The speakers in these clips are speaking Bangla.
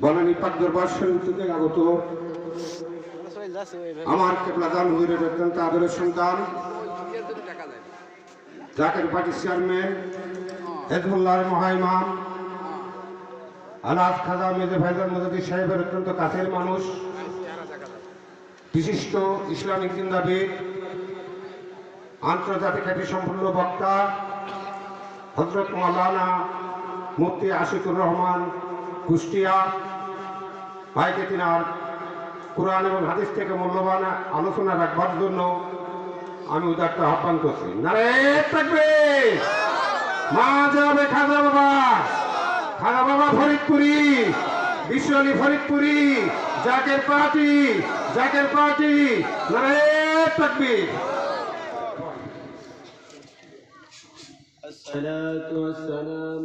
বনানী পাক দরবার শরীফ থেকে আগত আমার কেবলাদান হুজুরের অত্যন্ত আদরের সন্তান জাকের পার্টির চেয়ারম্যান হেজবুল্লাহর মহাইমাম আলাজ খাজা মেজে ভাইজান মুজাদ্দিদ সাহেবের অত্যন্ত কাছের মানুষ, বিশিষ্ট ইসলামিক চিন্তাবিদ, আন্তর্জাতিক খ্যাতি সম্পন্ন বক্তা হযরত মাওলানা মুফতি আশিকুর রহমান কুষ্টিয়া ভাইকে তিনার কুরআন এবং হাদিস থেকে মূল্যবান আলোচনা রাখবার জন্য আমি উদাত্ত আহ্বান করছি। নারায়ে তাকবীর। মা যাবে খাজা বাবা ফরিদপুরি, বিশ্ব আলী ফরিদপুরি, জাকের পার্টি, নারায়ে তাকবীর। الصلاة والسلام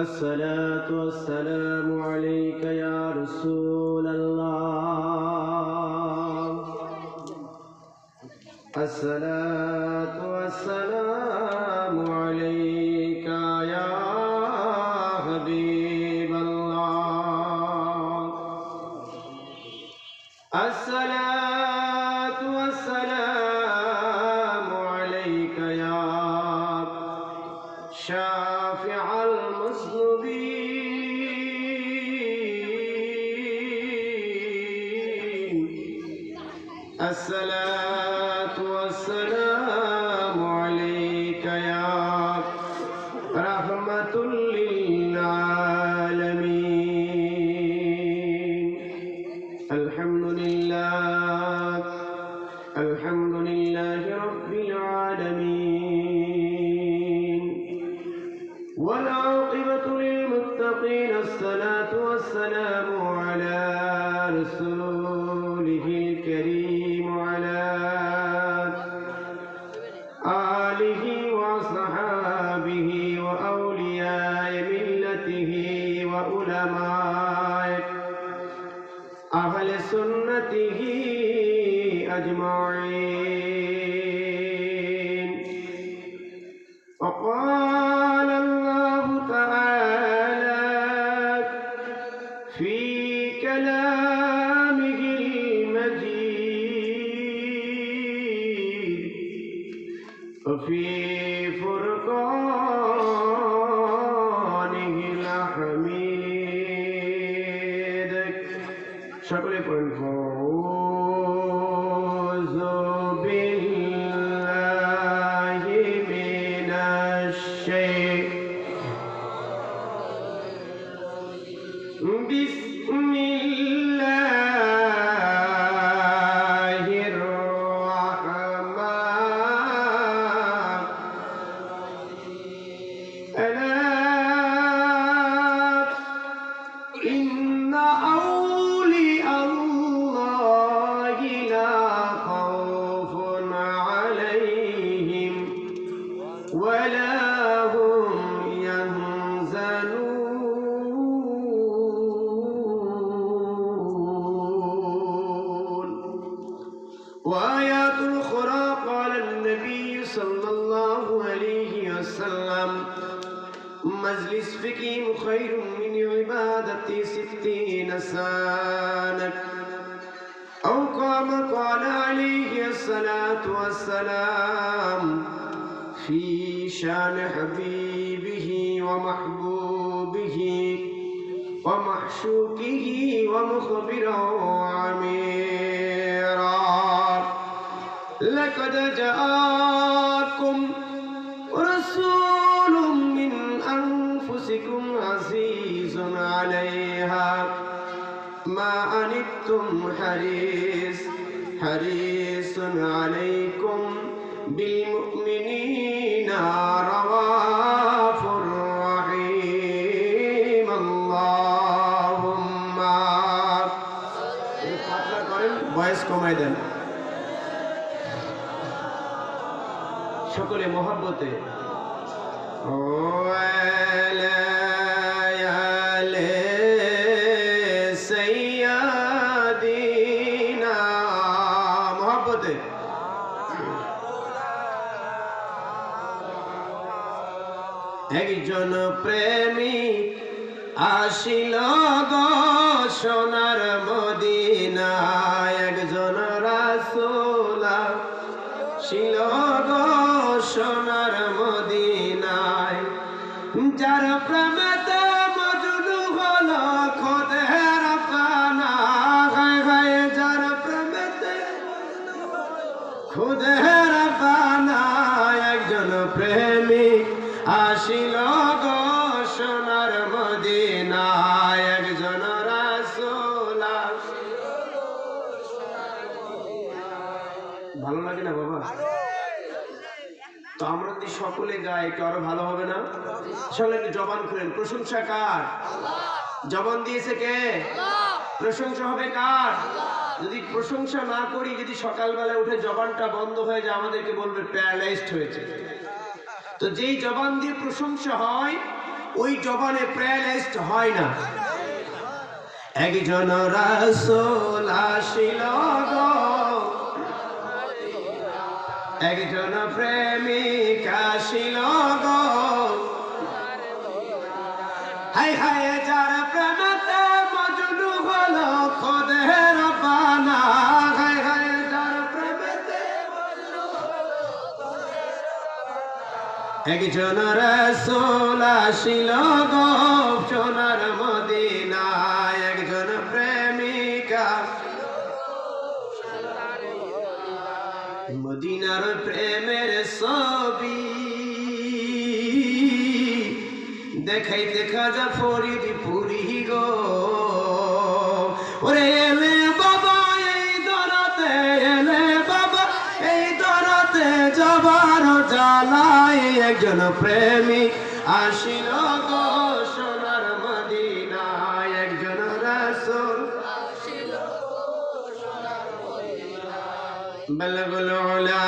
الصلاة والسلام عليك يا رسول الله. الصلاة والسلام عليك يا حبيب الله. الصلاة والسلام عليك يا شافع المذنبين. الصلاة والسلام عليك يا رحمة للعالمين. الحمد لله رب العالمين، والعاقبة للمتقين. الصلاة والسلام على رسوله الكريم وعلى آله وصحابه وأولياء ملته وعلماء أهل سنته أجمعين. وقال الله تعالى في كلامه المجيد وفي فرقانه الحميد. সকলে পড়েন أعوذ بالله من بسم الله الرحمن. ألا إن أولياء الله لا خوف عليهم ولا هم يحزنون. وآيات أخرى قال النبي صلى الله عليه وسلم مجلس فقه خير من عبادة 60 سنة، أو قام قال عليه الصلاة والسلام في شان حبيبه ومحبوبه ومحشوقه ومخبره عميرا. لقد جاءكم رسول من أنفسكم عزيز عليها ما عنتم حريص عليكم بالمؤمنين رؤوف رحيم. اللهم ভয়েস কমাই দেন সকলে মহব্বতে। মহব্বতে একজন প্রেমিক আসিল গো সোনার মদিনায়, একজন রাসূল আসিল গো সোনার মদিনায়, যার প্রেমেতে মজনু হলো খোদের পানা, গায় গায় যার প্রেমেতে খোদের পানা, একজন প্রেমিক আসিল গো সোনার মদিনায়, একজন রাসূল। ভালো লাগে না বাবা? তো আমরা যদি সকলে গাই একটু আরো ভালো হবে না? সকলে একটু জবান খুলেন। প্রশংসা কার? জবান দিয়েছে কে? প্রশংসা হবে কার? যদি প্রশংসা না করি, যদি সকালবেলা উঠে জবানটা বন্ধ হয়ে যায়, আমাদেরকে বলবে প্যারালাইজড হয়েছে। তো যেই জবান দিয়ে প্রশংসা হয়, ওই জবানে প্যারালাইজড হয় না। একজন রাসূল আসিল গো, একজন প্রেমিক আসিল গো, হায় হায় যার প্রেমেতে মজনু হলো খোদের পানা, হায় হায় যার প্রেমেতে মজনু হলো খোদের পানা, একজন রাসূল আসিল গো সোনার মদিনায়, একজন প্রেমিকা মদিনার প্রেমের ছবি দেখাইতে খাজা ফরিদপুরি গো, ওরে এলে বাবা এই দরাতে, এলে বাবা এই দরাতে যাবার জ্বালায়, একজন প্রেমিক আসিল গো সোনার মদিনায়, একজন রাসূল আসিল গো সোনার মদিনায়, বলগুল উলা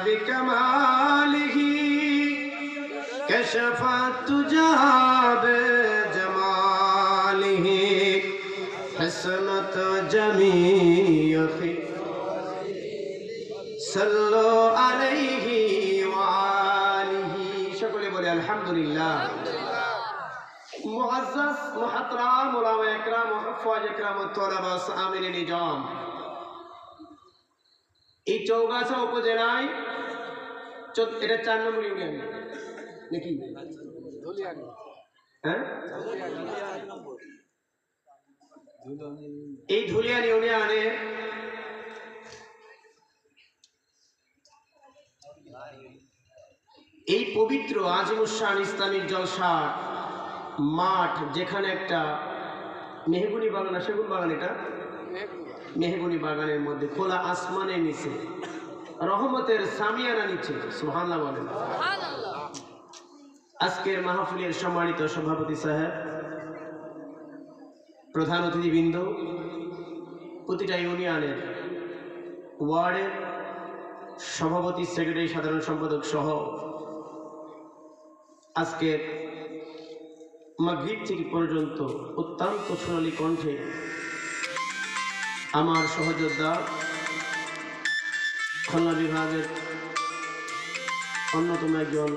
বিকামালিহি كشفت تجا بجماله حسنت جميع صلوا عليه وآله সকলে বলে আলহামদুলিল্লাহ। মুআজ্জাজ মুহতারাম উলামা ইকরাম মুহাফফাজ ইকরাম তালাবা সামিন নিজাম, এই চৌগাছা উপজেলায় এটা 4 নম্বর ইউনিয়ন নাকি? হ্যাঁ, এই ধুলিয়ান ইউনিয়নে এই পবিত্র আজিমুশান ইসলামিক জলসা মাঠ, যেখানে একটা মেহগুনি বাগান, সেগুন বাগান, এটা মেহগুনি বাগানের মধ্যে খোলা আসমানের নিচে রহমতের সামিয়ানা নিচে, সুবহানাল্লাহ বলেন। আজকের মাহফিলের সম্মানিত সভাপতি সাহেব, প্রধান অতিথিবৃন্দ, প্রতিটা ইউনিয়নের ওয়ার্ডের সভাপতি, সেক্রেটারি, সাধারণ সম্পাদক সহ আজকের মাগরিব থেকে পর্যন্ত অত্যন্ত সোনালী কণ্ঠে আমার সহযোদ্ধা খুলনা বিভাগের অন্যতম একজন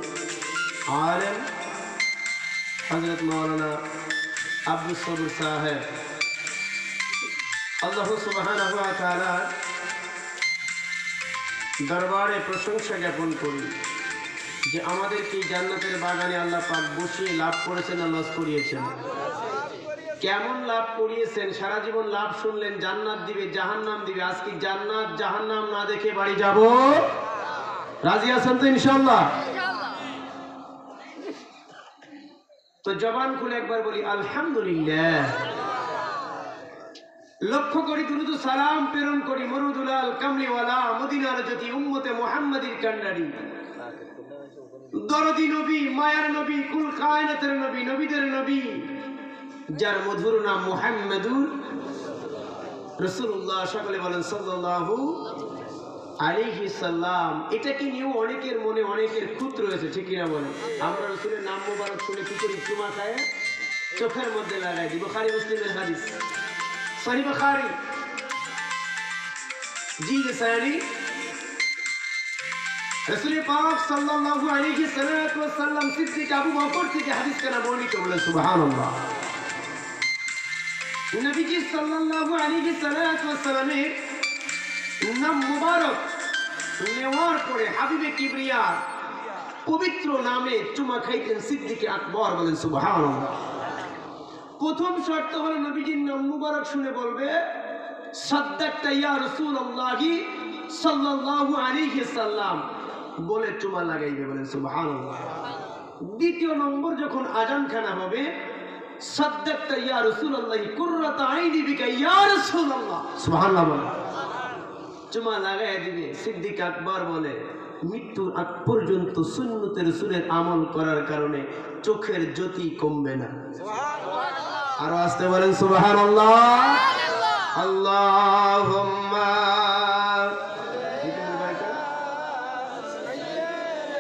আলেম হযরত মাওলানা আব্দুস সবুর সাহেব, আল্লাহ সুবহানাহু ওয়া তাআলা দরবারে প্রশংসা জ্ঞাপন করি যে আমাদেরকে জান্নাতের বাগানে আল্লাহ পাক বসিয়ে লাভ করেছেন, লস করিয়েছেন। কেমন লাভ করিয়েছেন? সারা জীবন লাভ শুনলেন, জান্নাত দিবে, জাহান্নাম দিবে। আজকে জান্নাত জাহান্নাম না দেখে বাড়ি যাব, রাজি আছেন তো ইনশাআল্লাহ? তো জবান খুলে একবার বলি আলহামদুলিল্লাহ। লক্ষ্য করি দুরুদ সালাম প্রেরণ করি মরুদুলাল কামলিওয়ালা মদিনার জ্যোতি উম্মতে মুহাম্মাদির কান্ডারি দরদি নবী, মায়ার নবী, কুল কায়নাতের নবী, নবীদের নবী, যার মধুর নাম মুহাম্মাদুর রাসূলুল্লাহ। সকলে বলেন সাল্লাল্লাহু আলাইহি সাল্লাম। এটাকে নিয়েও অনেকের মনে অনেকের খুঁত রয়েছে, ঠিক কিনা বলেন? আমরা রাসূলের নাম মোবারক শুনে কি করি? চুমা খায় চোখের মধ্যে লাগাই দিব। বুখারী মুসলিমের হাদিস, সহিহ বুখারী জিলদ সানি রাসূল পাক সাল্লাল্লাহু আলাইহি সাল্লাম সিদ্দিক আবু বকর থেকে হাদিস কানা বর্ণিত, বলেন সুবহানাল্লাহ। নবীজি সাল্লাল্লাহু আলাইহি সাল্লামের নাম মুবারক নেওয়ার পরে হাবিবে কিবরিয়া পবিত্র নামে চুমা খাইতেন সিদ্দিক আকবর, বলেন সুবহানাল্লাহ। প্রথম শর্ত হলো নবীজির নাম মুবারক শুনে বলবে সাদ্দাকতা ইয়া রাসূলুল্লাহি সাল্লাল্লাহু আলাইহি সাল্লাম বলে চুমা লাগাইবে, বলেন সুবহানাল্লাহ। দ্বিতীয় নম্বর যখন আজান খানা হবে সাদ্দাকতা ইয়া রাসূলুল্লাহি কুররাতা আইনি বিকা ইয়া রাসূলুল্লাহ, সুবহানাল্লাহ, চুমা লাগাই দিবে। সিদ্দিক আকবর বলে মৃত্যুর আগ পর্যন্ত সুন্নতের রাসূলের আমল করার কারণে চোখের জ্যোতি কমবে না। আরো আসতে বলেন সুবহানাল্লাহ। আল্লাহুম্মা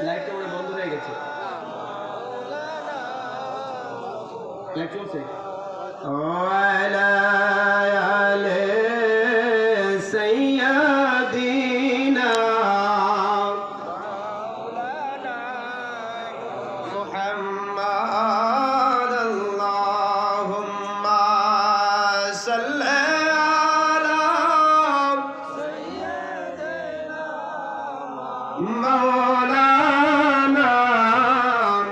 লাইটটা মনে বন্ধ হয়ে গেছে, লাইট চলছে। ওয়ালা আলে সাইয়্যিদিনা মুহাম্মাদ আল্লাহুম্মা সাল্লি আলা মাওলানা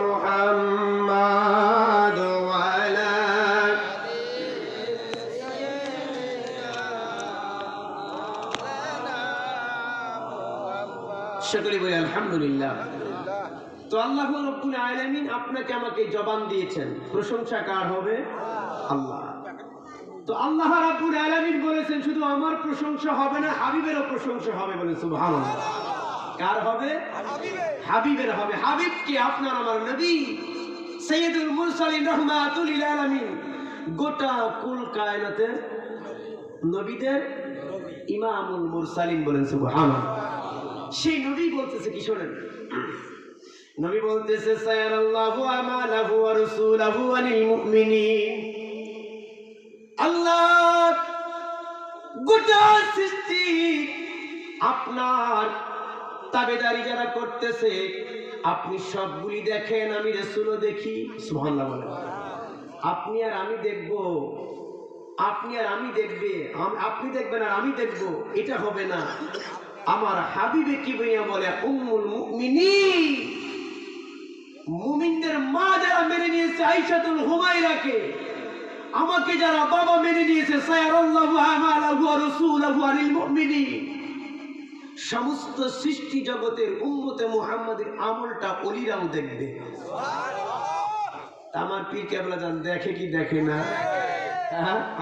মুহাম্মাদ ওয়া আলা সকলে বলি আলহামদুলিল্লাহ। তো আল্লাহ রাব্বুল আলামিন আপনাকে আমাকে জবান দিয়েছেন, প্রশংসা কার হবে? আল্লাহ। তো আল্লাহ রাব্বুল আলামিন বলেছেন শুধু আমার প্রশংসা হবে না, হাবিবেরও প্রশংসা হবে, বলেন সুবহানাল্লাহ। কার হবে? হাবিবের হবে। হাবিব কি? আপনার আমার নবী সাইয়্যিদুল মুরসালিন রাহমাতুল লিল আলামিন, গোটা কুল কায়নাতের নবীদের ইমামুল মুরসালিন, বলেন সুবহানাল্লাহ। সেই নবী বলতেছে কি শোনেন, নবী বলতেছে সায়ারাল্লাহু আমালাহু ওয়া রাসূলুহু আনিল মুমিনিন। আল্লাহ গোটা সৃষ্টি আপনার তাবেদারি যারা করতেছে আপনি সবগুলি দেখেন, আমি রাসূলও দেখি, সুবহানাল্লাহ বলেন। আপনি আর আমি দেখব, আপনি আর আমি দেখবে, আপনি দেখবেন আর আমি দেখব, এটা হবে না। আমার হাবিবে কিবরিয়া বলে উম্মুল মুমিনিন, মুমিনদের মা যারা মেনে নিয়েছে আয়েশাতুল হুমায়রাকে, আমাকে যারা বাবা মেনে নিয়েছে সায়ারাল্লাহু আমালাহু ওয়া রাসূলুহু আনিল মুমিনিন, সমস্ত সৃষ্টি জগতের উম্মতে মুহাম্মাদের আমলটা ওলিরাও দেখবে। আমার পীর কেবলা জান দেখে কি দেখে না?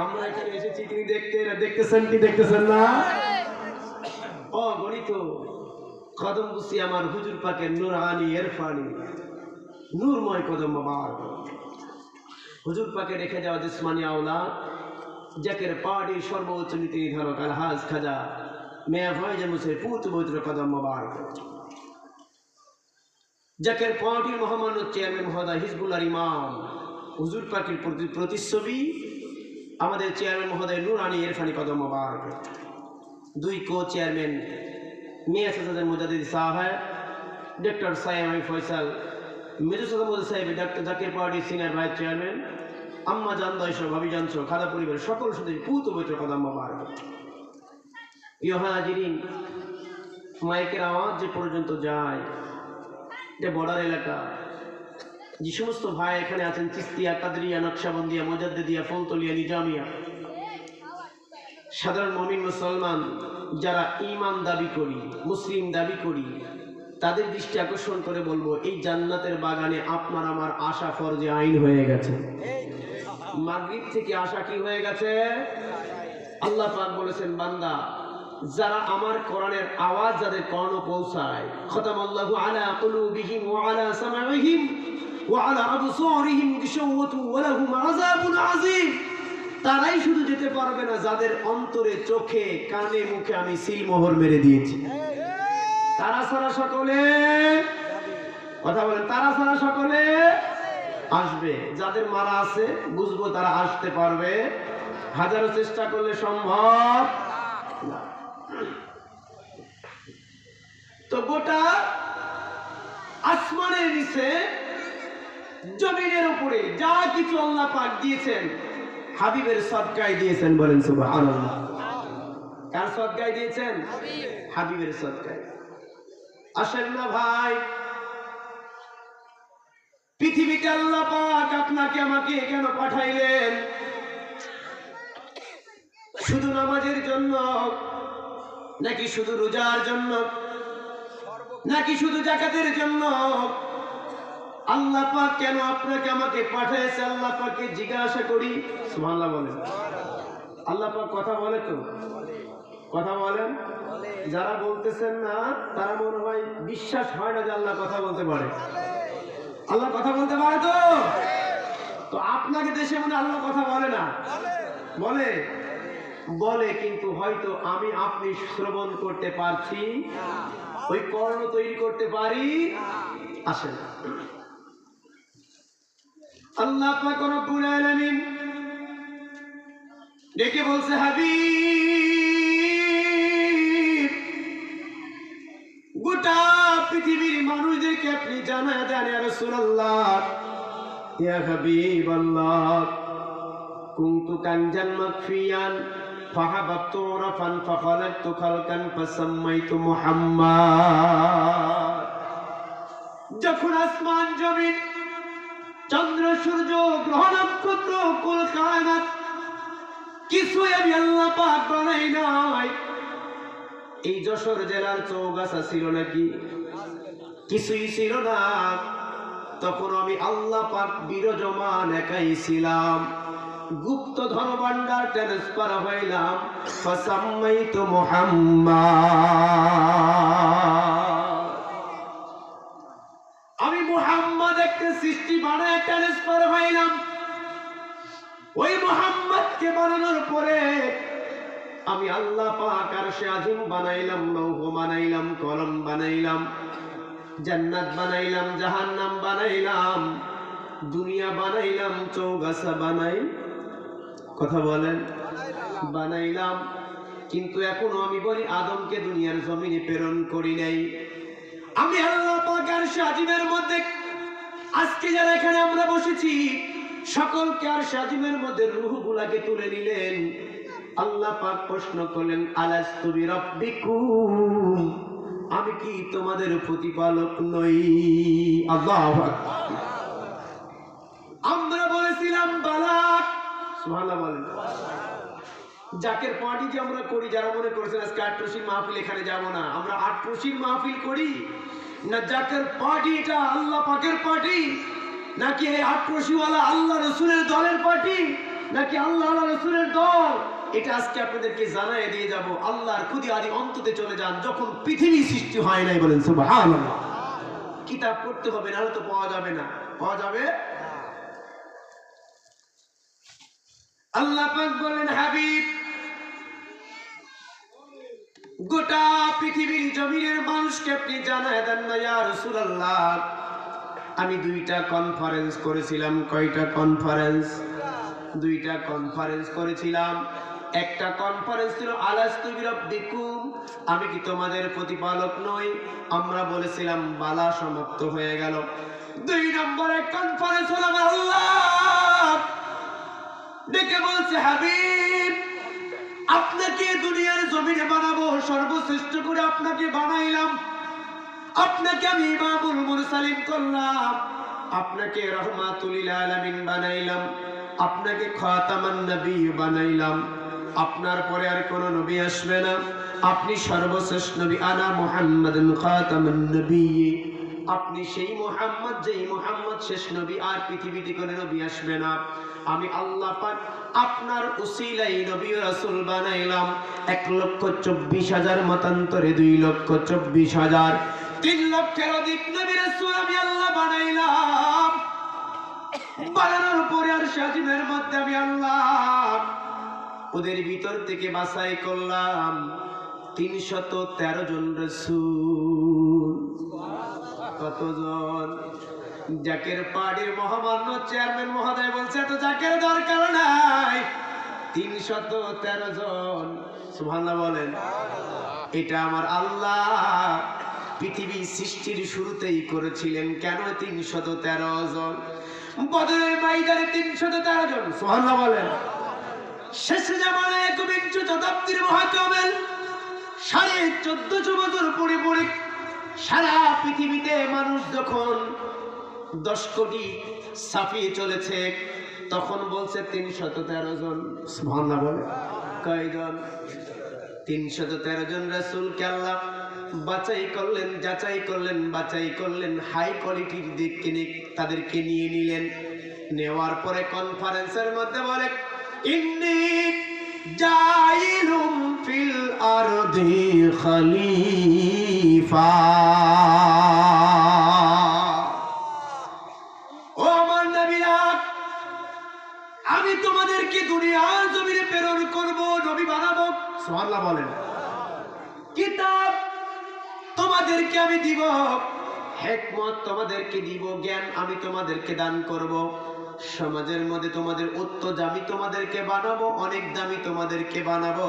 আমরা এখানে এসেছি তিনি দেখতে, দেখতেছেন কি দেখতেছেন না? অগণিত কদম বুসি আমার হুজুর পাকের নূরানি ইরফানি নূরময় কদম মোবারক, হুজুর পাকে রেখে যাওয়া জিসমানি আওলাদ, জাকের পাহাড়ির সর্বোচ্চ নীতি নির্ধারক আলহাজ খাজা মেয়া ফয়জে মুসে পুত পবিত্র কদম মোবারক, জাকের পাহাড়ির মহামান্য চেয়ারম্যান মহোদয় হিজবুল্লাহর ইমাম, হুজুর পাকের প্রতিচ্ছবি আমাদের চেয়ারম্যান মহোদয় নূরানি ইরফানি কদম মোবারক, দুই কো চেয়ারম্যান মিয়া সাজাদের মুজাদ্দিদ সাহেব, ডক্টর সাইম ফয়সাল, মেজর সাদামুদ সাহেব, doctor Zakir party senior vice chairman, আম্মা জান দয়সহ ভাবি জানসহ খাদা পরিবারের সকল সদস্য পুত পবিত্র কদম মোবারক। প্রিয় হাজিরিন, মাইকের আওয়াজ যে পর্যন্ত যায়, এটা বর্ডার এলাকা, যে সমস্ত ভাই এখানে আছেন চিস্তিয়া, কাদরিয়া, নকশাবন্দিয়া, মুজাদ্দিদিয়া, ফলতলিয়া, নিজামিয়া, সাধারণ মুমিন মুসলমান যারা ঈমান দাবি করি, মুসলিম দাবি করি, তাদের দৃষ্টি আকর্ষণ করে বলবো এই জান্নাতের বাগানে আপনার আমার আশা ফরজে আইন হয়ে গেছে। মাগরিব থেকে আশা কি হয়ে গেছে? আল্লাহ পাক বলেছেন বান্দা যারা আমার কোরআনের আওয়াজ যাদের কর্ণ পৌঁছায়, খতামাল্লাহু আলা কুলুবিহিম ওয়া আলা সামাইহিম ওয়া আলা আবসারিহিম গিশাওয়াতু ওয়া লাহুম আযাবুন আযীম, তারাই শুধু যেতে পারবে না যাদের অন্তরে, চোখে, কানে, মুখে আমি সিলমোহর মেরে দিয়েছি। তারা ছাড়া সকলে, কথা বলেন, তারা ছাড়া সকলে আসবে। যাদের মারা আছে বুঝবো তারা আসতে পারবে, হাজারো চেষ্টা করলে সম্ভব না। তো গোটা আসমানের নিচে জমিনের উপরে যা কিছু আল্লাহ পাক দিয়েছেন হাবিবের সদকায় দিয়েছেন। বলেন সুবহানাল্লাহ। কার সদকায় দিয়েছেন? হাবিবের সদকায়। আসেন না ভাই, পৃথিবীতে আল্লাহ পাক আপনাকে আমাকে কেন পাঠাইলেন? শুধু নামাজের জন্য, নাকি শুধু রোজার জন্য, নাকি শুধু যাকাতের জন্য? আল্লাহ পাক কেন আপনাকে আমাকে পাঠাইছে? আল্লাহ পাককে জিজ্ঞাসা করি। সুবহানাল্লাহ বলেন। আল্লাহ পাক কথা বলে তো? কথা বলেন। যারা বলতেছেন না তারা মনে হয় বিশ্বাস হয় না যে আল্লাহ কথা বলতে পারে। আল্লাহ কথা বলতে পারে তো? তো আপনাকে দেশে মনে আল্লাহ কথা বলে না? বলে বলে, কিন্তু হয়তো আমি আপনি শ্রবণ করতে পারছি, ওই কর্ণ তৈরি করতে পারি আসে না। আল্লাহ পাক রব্বুল আলামিন ডেকে বলছে, হাবিব, গোটা পৃথিবীর মানুষদেরকে আপনি জানায় দেন ইয়া রাসূলুল্লাহ, ইয়া হাবিবাল্লাহ, কুনতু কানজান মাকফিয়ান ফাহাবাবতু রাফান ফাখালাকতু খালকান ফাসাম্মাইতু মুহাম্মদ। যখন আসমান জমিন, চন্দ্র সূর্য গ্রহ নক্ষত্র কুল কায়নাত কিছুই আমি আল্লাহ পাক বানাই নাই। এই যশোর জেলার চৌগাছা ছিল নাকি? কিছুই ছিল না। তখন আমি আল্লাহ পাক বিরাজমান একাই ছিলাম। গুপ্ত ধনভাণ্ডার ট্রান্সফার হইলাম, ফাসাম্মাইতু মুহাম্মদ। আমি মুহাম্মদ একটা সৃষ্টি বানায় ট্রান্সফার হইলাম। ওই মুহাম্মদকে বানানোর পরে আমি আল্লাহ পাক আরশে আজিম বানাইলাম, লৌহ বানাইলাম, কলম বানাইলাম, জান্নাত বানাইলাম, জাহান্নাম বানাইলাম, দুনিয়া বানাইলাম, চৌগাছা বানাই, কথা বলেন, বানাইলাম। কিন্তু এখনো আমি বলি আদমকে দুনিয়ার জমিনে প্রেরণ করি নাই। আমি আল্লাহ পাক আরশে আজিমের মধ্যে আজকে যারা এখানে আমরা বসেছি সকলকে আরশে আজিমের মধ্যে রূহগুলাকে তুলে নিলেন। আল্লাহ পাক প্রশ্ন করলেন, আলাস্তু বিরাব্বিকুম, আমি কি তোমাদের প্রতিপালক নই? আল্লাহু আকবার। আমরা বলেছিলাম বালা। সুবহানাল্লাহ বলেন। জাকের পার্টি যে আমরা করি, যারা মনে করেছেন আজকে আটরশির মাহফিল এখানে যাব না, আমরা আটরশির মাহফিল করি না জাকের পার্টি? এটা আল্লাহ পাকের পার্টি নাকি এই আটরশিওয়ালা আল্লাহ রসুলের দলের পার্টি, নাকি আল্লাহ রসুলের দল? এটা আজকে আপনাদেরকে জানাই দিয়ে যাব। আল্লাহর খুদি আদি অন্ততে চলে যান, যখন পৃথিবী সৃষ্টি হয় নাই। বলেন সুবহানাল্লাহ। কিতাব পড়তে হবে, নাহলে তো পাওয়া যাবে না। পাওয়া যাবে? আল্লাহ পাক বলেন, হাবিব, গোটা পৃথিবীর জমিনের মানুষকে আপনি জানায় দেন না ইয়া রাসূলুল্লাহ, আমি দুইটা কনফারেন্স করেছিলাম। কয়টা কনফারেন্স? দুইটা কনফারেন্স করেছিলাম। একটা কনফারেন্স ছিল আলাস্তু বিরাব্বিকুম, আমি কি তোমাদের প্রতিপালক নই? আমরা বলেছিলাম বালা, সমাপ্ত হয়ে গেল। 2 নম্বরে কনফারেন্স হলো আল্লাহ ডেকে বলছে, হাবিব, আপনাকে দুনিয়ার জমিনে বানাবো, সর্বশ্রেষ্ঠ করে আপনাকে বানাইলাম। আপনাকে আমি ইমামুল মুরসালিন করলাম, আপনাকে রাহমাতুল লিল আলামিন বানাইলাম, আপনাকে খাতামান নবী বানাইলাম। আপনার পরে আর কোন নবী আসবে না, আপনি সর্বশ্রেষ্ঠ নবী। আনা মুহাম্মাদুন খাতামান নবী, আপনি সেই মুহাম্মদ যেই মুহাম্মদ শেষ নবী, আর পৃথিবীতে কোনো নবী আসবে না। আমি আল্লাহ পাক আপনার উসিলাই নবী রাসূল বানাইলাম। 1,24,000 মতান্তরে 2,24,000, 3 লক্ষের অধিক নবী রাসূল আমি আল্লাহ বানাইলাম। বানানোর পরে আর সাজিমের মধ্যে আমি আল্লাহ ওদের ভিতর থেকে বাছাই করলাম 313 জন রাসূল। কতজন? জাকের পার্টির মহামান্য চেয়ারম্যান মহোদয় বলছে তো জাকের দরকার নাই, 313 জন। সুবহানাল্লাহ বলেন। এটা আমার আল্লাহ পৃথিবী সৃষ্টির শুরুতেই করেছিলেন কেন 313 জন? বদরের ময়দানে 313 জন, সুবহানাল্লাহ বলেন। শেষ জামানায় একবিংশ শতাব্দীর মহাকামেল 1450 বছর পরে পরে সারা পৃথিবীতে মানুষ যখন 10 কোটি ছাপিয়ে চলেছে, তখন বলছে 313 জন, সুবহানাল্লাহ বলে। কয়জন? 313 জন রাসূলকে আল্লাহ বাছাই করলেন, যাচাই করলেন, বাছাই করলেন, হাই কোয়ালিটির দিকে তাদেরকে নিয়ে নিলেন। নেওয়ার পরে কনফারেন্সের মধ্যে বলে, ইন্নী জাইলুম ফিল আরদি খলিফা। ও আমার নবীরা, আমি তোমাদেরকে দুনিয়ার জমিনে প্রেরণ করব, নবী বানাবো, সুবহানাল্লাহ বলেন। কিতাব তোমাদেরকে আমি দিব, হিকমত তোমাদেরকে দিব, জ্ঞান আমি তোমাদেরকে দান করব। সমাজের মধ্যে তোমাদের উত্তম আমি তোমাদেরকে বানাবো, অনেক দামি তোমাদেরকে বানাবো।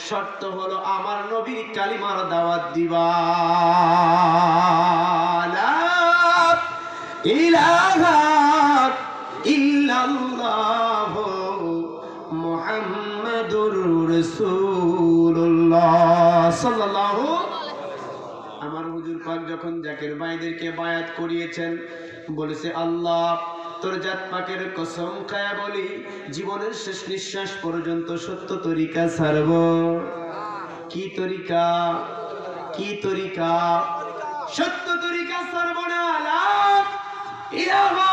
শর্ত হলো আমার নবীর কালিমার দাওয়াত দিবা, লা ইলাহা ইল্লাল্লাহ মুহাম্মাদুর রাসূলুল্লাহ সাল্লাল্লাহু। আমার হুজুর পাক যখন জাকির ভাইদেরকে বায়াত করিয়েছেন, বলেছে আল্লাহ তোর জাত পাকের কসম খায়া বলি, জীবনের শেষ নিঃশ্বাস পর্যন্ত সত্য তরিকা ছাড়ব। কি তরিকা? কি তরিকা? সত্য তরিকা ছাড়ব না। লা ইলাহা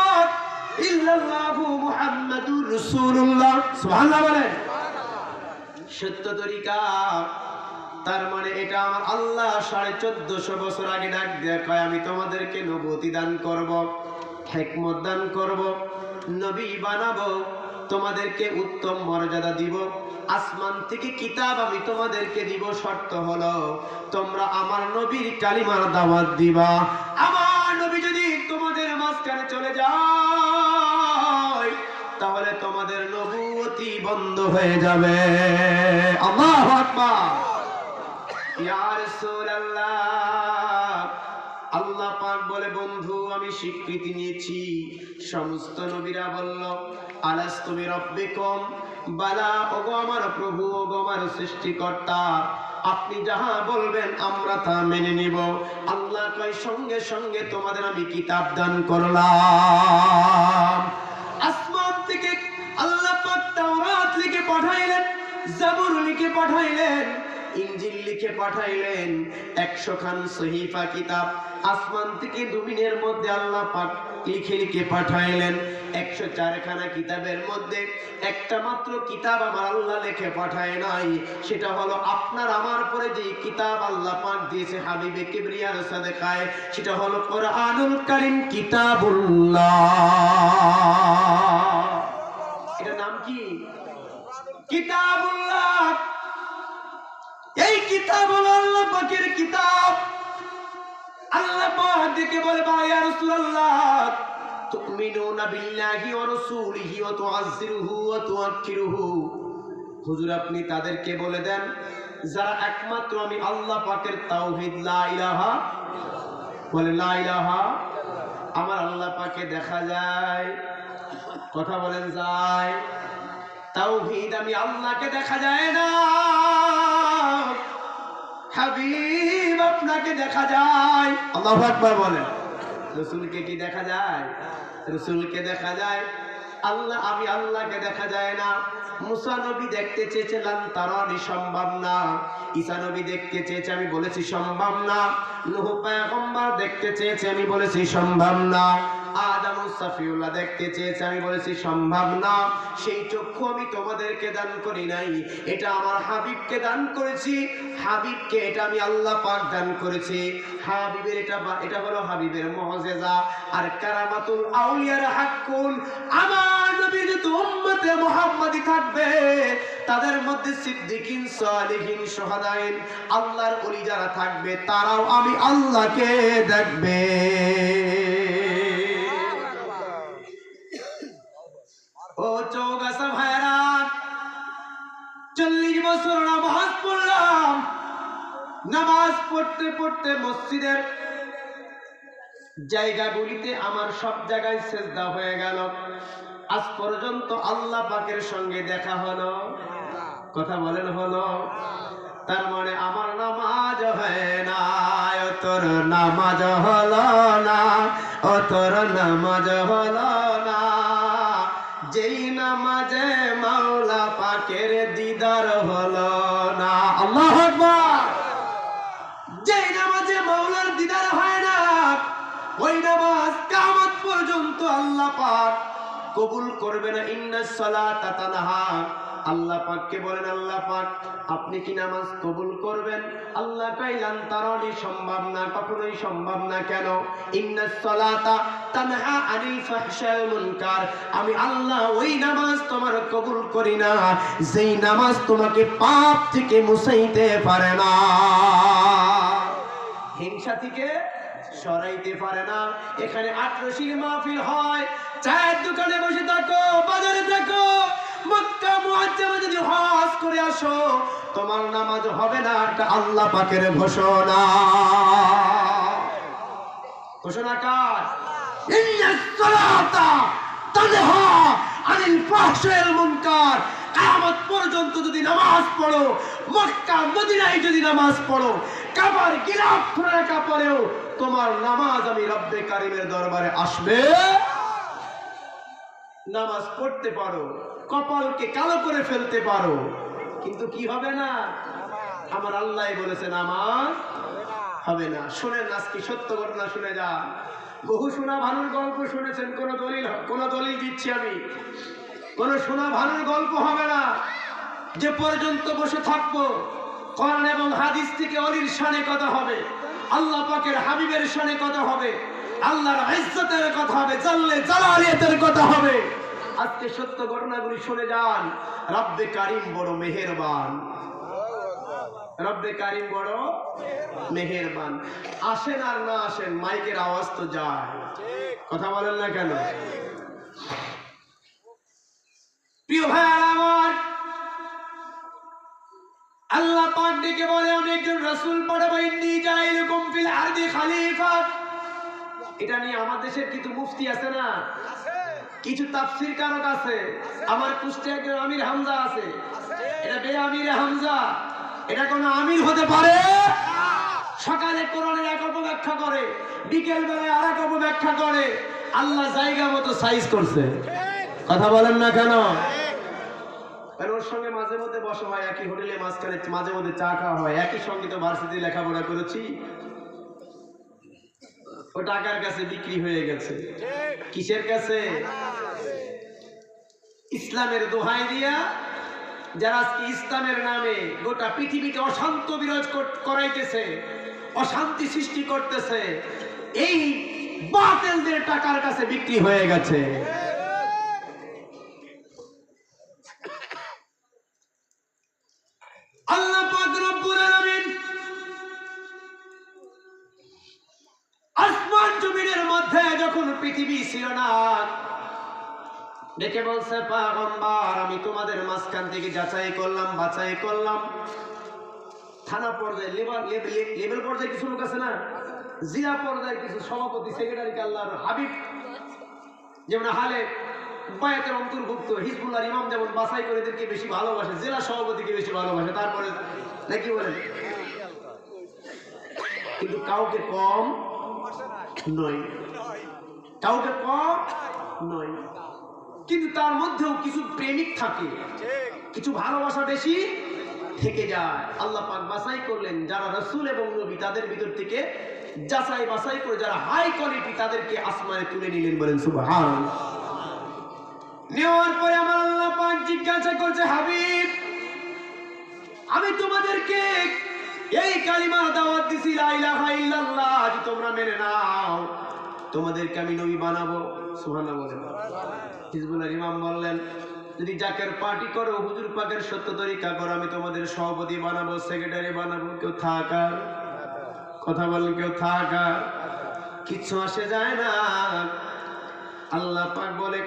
ইল্লাল্লাহু মুহাম্মাদুর রাসূলুল্লাহ, সুবহানাল্লাহ বলেন। সত্য তরিকা, তার মানে এটা আমার আল্লাহ 1450 বছর আগে ডাক দেয়া কয়, আমি তোমাদেরকে নবুয়তি দান করব, হিকমত দান করব, নবী বানাবো, তোমাদেরকে উত্তম মর্যাদা দিব, আসমান থেকে কিতাব আমি তোমাদেরকে দিব। শর্ত হলো তোমরা আমার নবীর কালিমার দাওয়াত দিবা। আমার নবী যদি তোমাদের মাঝখানে চলে যায়, তাহলে তোমাদের নবুয়তি বন্ধ হয়ে যাবে। আল্লাহু আকবার। ইয়া রাসূলুল্লাহ, আল্লাহ পাক বলে, বন্ধু আমি স্বীকৃতি নিয়েছি। সমস্ত নবীরা বলল, আলাস্তু বিরাব্বিকুম, বালা, ওগো আমার প্রভু, ওগো আমার সৃষ্টিকর্তা, আপনি যাহা বলবেন আমরা তা মেনে নিব। আল্লাহ কয়, সঙ্গে সঙ্গে তোমাদের আমি কিতাব দান করলাম। আসমান থেকে আল্লাহ পাক তাওরাত লিখে পাঠাইলেন, জাবুর লিখে পাঠাইলেন, ইনজিল লিখে পাঠাইলেন, 100 খান সহিফা কিতাব আসমান থেকে জমিনের মধ্যে আল্লাহ পাক লিখে লিখে পাঠাইলেন। 104 খানা কিতাবের মধ্যে একটা মাত্র কিতাব আমার আল্লাহ লিখে পাঠায় নাই, সেটা হলো আপনার আমার পরে যে কিতাব আল্লাহ পাক দিয়েছে হাবিবে কিবরিয়ার সাদেকায়, সেটা হলো কোরআনুল কারীম, কিতাবুল্লাহ। এটার নাম কি? কিতাবুল্লাহ। এই কিতাব হলো আল্লাহ পাকের কিতাব। আল্লাহ পাক দেখে বলে, ইয়া রাসূলুল্লাহ, তুমিনুনা বিল্লাহি ওয়া রাসূলিহি ওয়া তুআজ্জিরুহু ওয়া তুআক্কিরুহু। হুজুর আপনি তাদেরকে বলে দেন যারা একমাত্র আমি আল্লাহ পাকের তাওহীদ, লা ইলাহা, বলে লা ইলাহা। আমার আল্লাহ পাকে দেখা যায়, কথা বলেন যায়। তাওহীদ আমি আল্লাহকে দেখা যায় না, হাবিব আপনাকে দেখা যায়। আল্লাহু আকবার বলেন। রাসূলকে কি দেখা যায়? রাসূলকে দেখা যায়। আল্লাহ, আমি আল্লাহকে দেখা যায় না। মুসা নবী দেখতে চেয়েছিলাম, তারানি সম্ভব না। ঈসা নবী দেখতে চেয়েছে, আমি বলেছি সম্ভব না। নূহ পয়গম্বর দেখতে চেয়েছে, আমি বলেছি সম্ভব না। আদম সাফিউল্লাহ দেখতে চেয়েছে, আমি বলেছি সম্ভব না। সেই চক্ষু আমি তোমাদেরকে দান করি নাই, এটা আমার হাবিবকে দান করেছি। হাবিবকে এটা আমি আল্লাহ পাক দান করেছি। হাবিবের এটা হলো হাবিবের মুআজিজা। আর কারামাতুল আউলিয়ার হাক্কুন, আমার নবীর যত উম্মতে মুহাম্মাদি থাকবে তাদের মধ্যে সিদ্দিকিন, সালিহিন, শুহাদাইন, আল্লাহর ওলি যারা থাকবে তারাও আমি আল্লাহকে দেখবে। ও চৌগাছা ভাইরা, 40 বছর নামাজ পড়লাম, নামাজ পড়তে পড়তে মসজিদের জায়গাগুলিতে আমার সব জায়গায় সেজদা হয়ে গেল, আজ পর্যন্ত আল্লাহ পাকের সঙ্গে দেখা হলো? কথা বলেন হলো? তার মানে আমার নামাজ হয় না, ও তোর নামাজ হলো না, ও তোর নামাজ হলো না। যেই নামাজে মাওলা পাকের দিদার হলো না। আল্লাহু আকবার। যেই নামাজে মাওলার দিদার হয় না, ওই নামাজ কিয়ামত পর্যন্ত আল্লাহ পাক কবুল করবে না। ইন্নাস সালাতা তানহা, আল্লাহ পাককে বলেন, আল্লাহ পাক আপনি কি নামাজ কবুল করবেন? আল্লাহ কইলেন তারানি সম্ভব না, কখনোই সম্ভব না। কেন? ইন্নাস সালাতা তানহা আনিল ফাহশাল মুনকার, আমি আল্লাহ ওই নামাজ তোমার কবুল করি না যেই নামাজ তোমাকে পাপ থেকে মুছাইতে পারে না, হিংসা থেকে সরাইতে পারে না। এখানে আটরশির মাহফিল হয়, চায়ের দোকানে বসে থাকো, বাজারে থাকো, মক্কা মুআজ্জামে যদি হজ করে আসো, তোমার নামাজ হবে না। এটা আল্লাহ পাকের ঘোষণা। ঘোষণা কার? ইন্নাস সালাতা তানহা আনিল ফাহশাল মুনকার। কিয়ামত পর্যন্ত যদি নামাজ পড়ো, মক্কা মদিনায় যদি নামাজ পড়ো, কাবার গিলাফ ধরে রাখা পরেও তোমার নামাজ আমি রব্বে কারিমের দরবারে আসবে। নামাজ পড়তে পারো, কপালকে কালো করে ফেলতে পারো, কিন্তু কি হবে না? আমার আল্লাহ বলেছে নামাজ হবে না। শুনেন, আজকে সত্য ঘটনা শুনে যান। বহু শোনা ভানুর গল্প শুনেছেন, কোন দলিল দিচ্ছি আমি, কোন শোনা ভানুর গল্প হবে না। যে পর্যন্ত বসে থাকবো, কোরআন এবং হাদিস থেকে অলির শানে কথা হবে, আল্লাহ পাকের হাবিবের শানে কথা হবে, আল্লাহর ইজ্জতের কথা হবে, জাল্লে জালালিয়াতের কথা হবে। আজকে সত্য ঘটনাগুলি শুনে যান। রব্বে কারিম বড় মেহেরবান, রব্বে কারিম বড় মেহেরবান। আসেন আর না আসেন, মাইকের আওয়াজ তো যায়, কথা বলেন না কেন? প্রিয় ভাইরা আমার, আল্লাহ পাক ডেকে বলে আমি একজন রাসূল পাঠাবো, ইন্নী জাইলুকুম ফিল আরদি খলিফা। এটা নিয়ে আমার দেশের কিছু মুফতি আছে না, কিছু তাফসীর কারক আছে। আমার কুষ্টিয়া একজন আমির হামজা আছে, এটা বে আমির হামজা, এটা কোন আমির হতে পারে? সকালে কোরআনের এক অপব্যাখ্যা করে, বিকেল বেলায় আর এক অপব্যাখ্যা করে। আল্লাহ জায়গা মতো সাইজ করছে, কথা বলেন না কেন? ওর সঙ্গে মাঝে মধ্যে বসা হয়, একই হোটেলে মাঝখানে মাঝে মধ্যে চা খাওয়া হয়, একই সঙ্গে তো ভার্সিটি লেখাপড়া করেছি। ও টাকার কাছে বিক্রি হয়ে গেছে। কিসের কাছে? ইসলামের দোহাই দিয়া যারা আজকে ইসলামের নামে গোটা পৃথিবীতে অশান্ত বিরাজ করাইতেছে, অশান্তি সৃষ্টি করতেছে, এই বাতিলদের টাকার কাছে বিক্রি হয়ে গেছে। আল্লাহ পাক রব্বুল আলামিন আসমান জমিনের মধ্যে যখন পৃথিবী ছিল না, ডেকে বলছে পয়গম্বর আমি তোমাদের মাঝখান থেকে যাচাই করলাম, বাছাই করলাম। থানা পর্যায়ে লেভেল পর্যায়ে কিছু লোক আছে না, জিলা পর্যায়ে কিছু সভাপতি সেক্রেটারি আল্লাহর হাবিব যেমন হালে বায়াতের অন্তর্ভুক্ত হিজবুল্লাহর ইমাম যেমন বাছাই করে এদেরকে বেশি ভালোবাসে, জেলা সভাপতিকে বেশি ভালোবাসে, তারপরে নাকি বলেন, কিন্তু কাউকে কম নয়, কাউকে কম নয়। কিন্তু তার মধ্যেও কিছু প্রেমিক থাকে, কিছু ভালোবাসা বেশি থেকে যায়। আল্লাহ পাক বাছাই করলেন যারা রাসূল এবং নবী, তাদের ভিতর থেকে যাচাই বাছাই করে যারা হাই কোয়ালিটি, তাদেরকে আসমানে তুলে নিলেন। বলেন সুবহানাল্লাহ। নেওয়ার পরে আমার আল্লাহ পাক জিজ্ঞাসা করছে, হাবিব আমি তোমাদেরকে এই কালিমার দাওয়াত দিছি, লা ইলাহা ইল্লাল্লাহ, যদি তোমরা মেনে নাও তোমাদেরকে আমি নবী বানাবো। সুবহানাল্লাহ বলেন। হিজবুল্লাহর ইমাম বললেন, যদি জাকের পার্টি করো, হুজুর পাকের সত্য তরিকা করো, আমি তোমাদের সভাপতি বানাবো, সেক্রেটারি বানাবো। কেউ থাকার কথা বলেন, কেউ থাকার কিচ্ছু আসে যায় না। আল্লাহ পাক বলে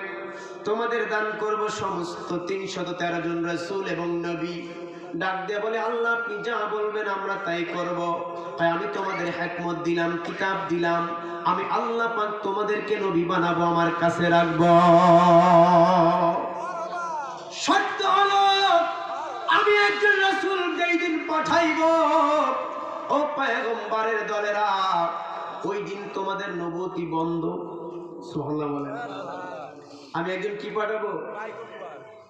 তোমাদের দান করব সমস্ত 313 জন রাসূল এবং নবী। ডাক দিয়ে বলে আল্লাহ আপনি যা বলবেন আমরা তাই করব। তাই আমি তোমাদের হিকমত দিলাম, কিতাব দিলাম, আমি আল্লাহ পাক তোমাদেরকে নবী বানাবো, আমার কাছে রাখবো। শর্ত হলো আমি একজন রাসূল যেই দিন পাঠাইবো, ও পয়গম্বরের দলেরা, ওই দিন তোমাদের নবুয়তি বন্ধ। সুবহানাল্লাহ বলেন। আমি একজন কি পাঠাবো?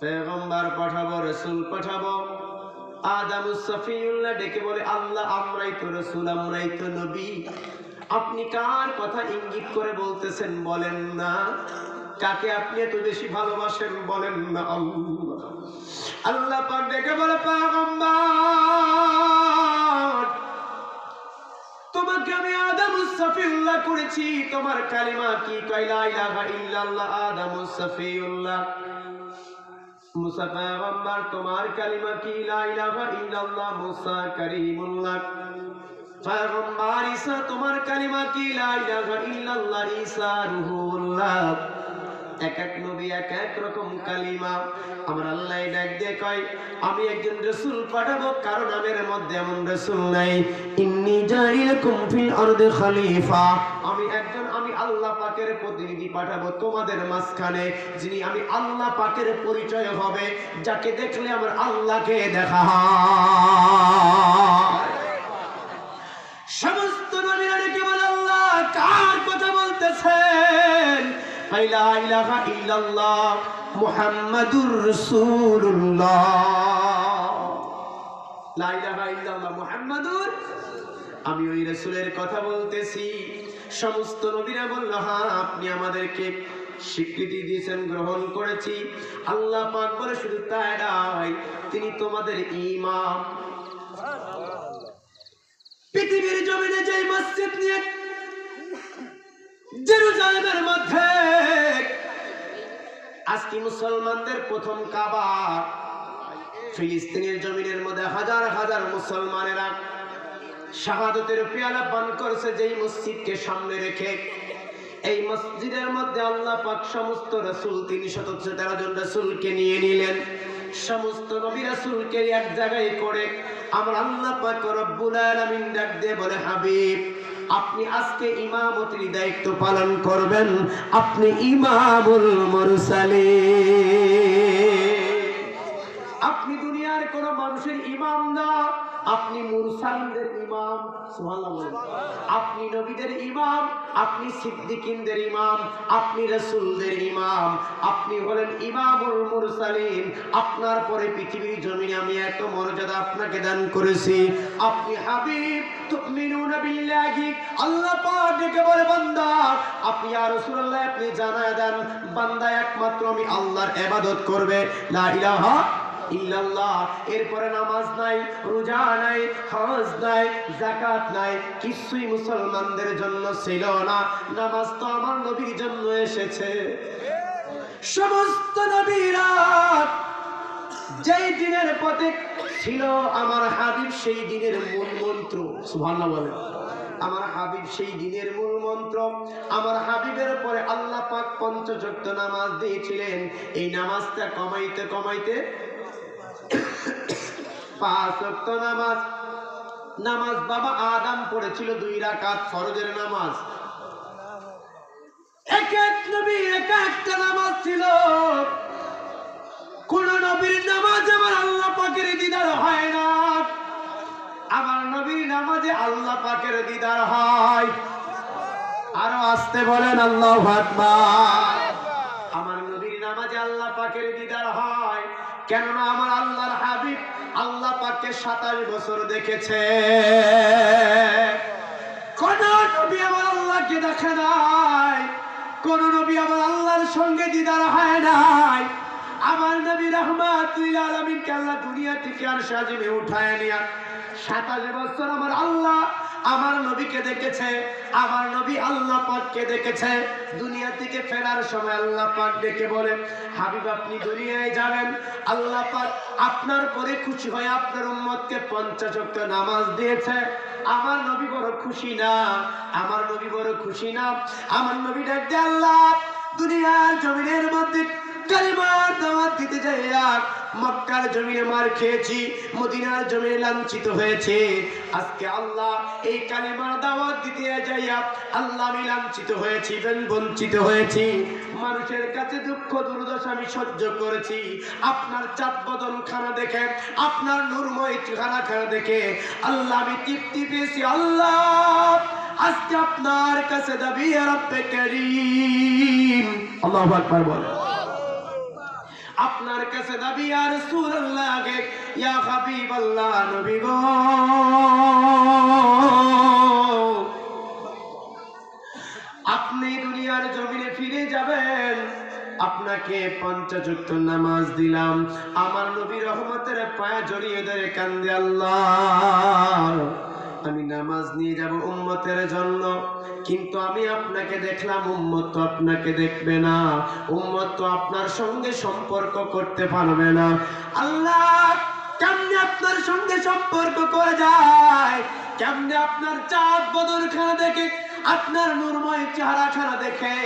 পয়গম্বর পাঠাবো, রাসূল পাঠাবো। আদামুস সফিউল্লাহ ডেকে বলে আল্লাহ আমরাই তো রাসূল, আমরাই তো নবী, আপনি কার কথা ইঙ্গিত করে বলতেছেন বলেন না? কাকে আপনি এত বেশি ভালোবাসেন বলেন না? আল্লাহ আল্লাহ পাক ডেকে বলে পয়গম্বর তোমাকে আমি আদামুস সফিউল্লাহ করেছি, তোমার কালিমা কি? কয় লা ইলাহা ইল্লাল্লাহ। আদামুস সফিউল্লাহ। মুসা পয়গম্বর তোমার কালিমা কি? লা ইলাহা ইল্লাল্লাহ। মুসা কারীমুল্লাহ। পয়গম্বর ঈসা তোমার কালিমা কি? লা ইলাহা ইল্লাল্লাহ। ঈসা রূহুল্লাহ। এক এক নবী এক এক রকম কালিমা। আমার আল্লাহ ডাক দিয়ে কয় আমি একজন রাসূল পাঠাবো, কারণ আমার মধ্যে এমন রাসূল নাই। ইন্নী জাইলুকুম ফিল আরদি খলিফা, আমি আল্লাহ পাকের প্রতিনিধি পাঠাবো তোমাদের মাঝখানে, যিনি আমি আল্লাহ পাকের পরিচয় হবে, যাকে দেখলে আমার আল্লাহকে দেখা হয়। সমস্ত নবীরা ডেকে বলে আল্লাহ কার কথা বলতেছেন? লা ইলাহা ইল্লাল্লাহ মুহাম্মাদুর রাসূলুল্লাহ। লা ইলাহা ইল্লাল্লাহ মুহাম্মাদুর, আমি ওই রাসূলের কথা বলতেছি। সমস্ত নবীরা বলল হ্যাঁ আপনি আমাদেরকে স্বীকৃতি দিয়েছেন, গ্রহণ করেছি। আল্লাহ পাক বলে শুধু তাই নয়, তিনি তোমাদের ইমাম। পৃথিবীর জমিনে যে মসজিদ নিয়ে জেরুজালেমের মধ্যে আজকে মুসলমানদের প্রথম কাবা, ফিলিস্তিনের জমিনের মধ্যে হাজার হাজার মুসলমানেরা শাহাদাতের পেয়ালা পান করছে, যেই মসজিদকে সামনে রেখে। এই মসজিদের মধ্যে আল্লাহ পাক সমস্ত রাসূল 313 জন রাসূলকে নিয়ে নিলেন। সমস্ত নবী রাসূলকে এক জায়গায় করে আমার আল্লাহ পাক রব্বুল আলামিন ডাক দিয়ে বলে হাবিব আপনি আজকে ইমামতির দায়িত্ব পালন করবেন, আপনি ইমামুল মুরসালিন। আপনি দুনিয়ার কোন মানুষের ইমাম না, আপনি মুরসালিনদের ইমাম। সুবহানাল্লাহ বলেন। আপনি নবীদের ইমাম, আপনি সিদ্দিকিনদের ইমাম, আপনি রাসূলদের ইমাম, আপনি হলেন ইমামুল মুরসালিন। আপনার পরে পৃথিবীর জমিনে আমি এত মর্যাদা আপনাকে দান করেছি। আপনি হাবিব, তুমিনুনা বিল্লাহি। আল্লাহ পাক ডেকে বলে বান্দা আপনি ইয়া রাসূলুল্লাহ আপনি জানায়া দেন বান্দা একমাত্র আমি আল্লাহর ইবাদত করবে, লা ইলাহা ইল্লাল্লাহ। এরপরে নামাজ নাই, রোজা নাই, হজ নাই, যাকাত নাই, কিছুই মুসলমানদের জন্য ছিল না। নামাজ তো আমার নবীর জন্য এসেছে। সমস্ত নবীরা যেই দিনের পথে ছিল আমার হাবিব সেই দিনের মূল মন্ত্র। সুবহানাল্লাহ বলেন। আমার হাবিব সেই দিনের মূল মন্ত্র। আমার হাবিবের পরে আল্লাহ পাক 5 ওয়াক্ত নামাজ দিয়েছিলেন। এই নামাজটা কমাইতে কমাইতে 5 ওয়াক্ত নামাজ বাবা আদম পড়েছিল 2 রাকাত ফরজের নামাজ। এক এক নবীর এক একটা নামাজ ছিল। কোন নবীর নামাজ আমার আল্লাহ পাকের দিদার হয় না, আমার নবীর নামাজে আল্লাহ পাকের দিদার হয়। আরো আসতে বলেন আল্লাহু আকবার। আমার নবীর নামাজে আল্লাহ পাকের দিদার হয়, কেননা আমার আল্লাহর হাবিব আল্লাহ পাককে 27 বছর দেখেছে। কোন নবী আমার আল্লাহকে দেখে নাই, কোন নবী আমার আল্লাহর সঙ্গে দিদার হয় নাই। আমার নবী রাহমাতুল আলামিনকে আল্লাহ দুনিয়া থেকে আর সাজিমে উঠায় নিয়া 27 বছর আমার আল্লাহ আমার নবীকে দেখেছে, আমার নবী আল্লাহ পাককে দেখেছে। দুনিয়া থেকে ফেরার সময় আল্লাহ পাক ডেকে বলে হাবিব আপনি দুনিয়ায় যাবেন, আল্লাহ পাক আপনার পরে খুশি হয়ে আপনার উম্মতকে 50 ওয়াক্ত নামাজ দিয়েছে। আমার নবী বড় খুশি না, আমার নবী বড় খুশি না। আমার নবী ডাক দিয়ে আল্লাহ দুনিয়ার জমিনের মধ্যে কালিমার দাওয়াত দিতে যাইয়া মক্কার জমিনে মার খেয়েছি, মদিনার জমিনে লাঞ্ছিত হয়েছে। আজকে আল্লাহ এই কালিমার দাওয়াত দিতে যাইয়া আল্লাহ আমি লাঞ্ছিত হয়েছি, বঞ্চিত হয়েছি। মানুষের কাছে দুঃখ দুর্দশা আমি সহ্য করেছি। আপনার চাঁদ বদন খানা দেখে, আপনার নূরময় চেহারা খানা দেখে আল্লাহ আমি তৃপ্তি পেয়েছি। আল্লাহ আজকে আপনার কাছে দাবি ইয়া রব্বে কারীম, আল্লাহু আকবার বলেন। আপনার কাছে দাবি ইয়া রাসূলুল্লাহ, ইয়া হাবিবাল্লাহ, নবী গো আপনি দুনিয়ার জমিনে ফিরে যাবেন, আপনাকে ৫ ওয়াক্ত নামাজ দিলাম, আমার নবী রহমতের পায়ে জড়িয়ে ধরে কান্দে আল্লাহ আমি নামাজ নিয়ে যাব উম্মতের জন্য, কিন্তু আমি আপনাকে দেখলাম, উম্মত তো আপনাকে দেখবে না, উম্মত তো আপনার সঙ্গে সম্পর্ক করতে পারবে না। আল্লাহ কেমনে আপনার সঙ্গে সম্পর্ক করে যায়, কেমনে আপনার চাঁদ বদর খানা দেখে, আপনার নূরময় চেহারা খানা দেখে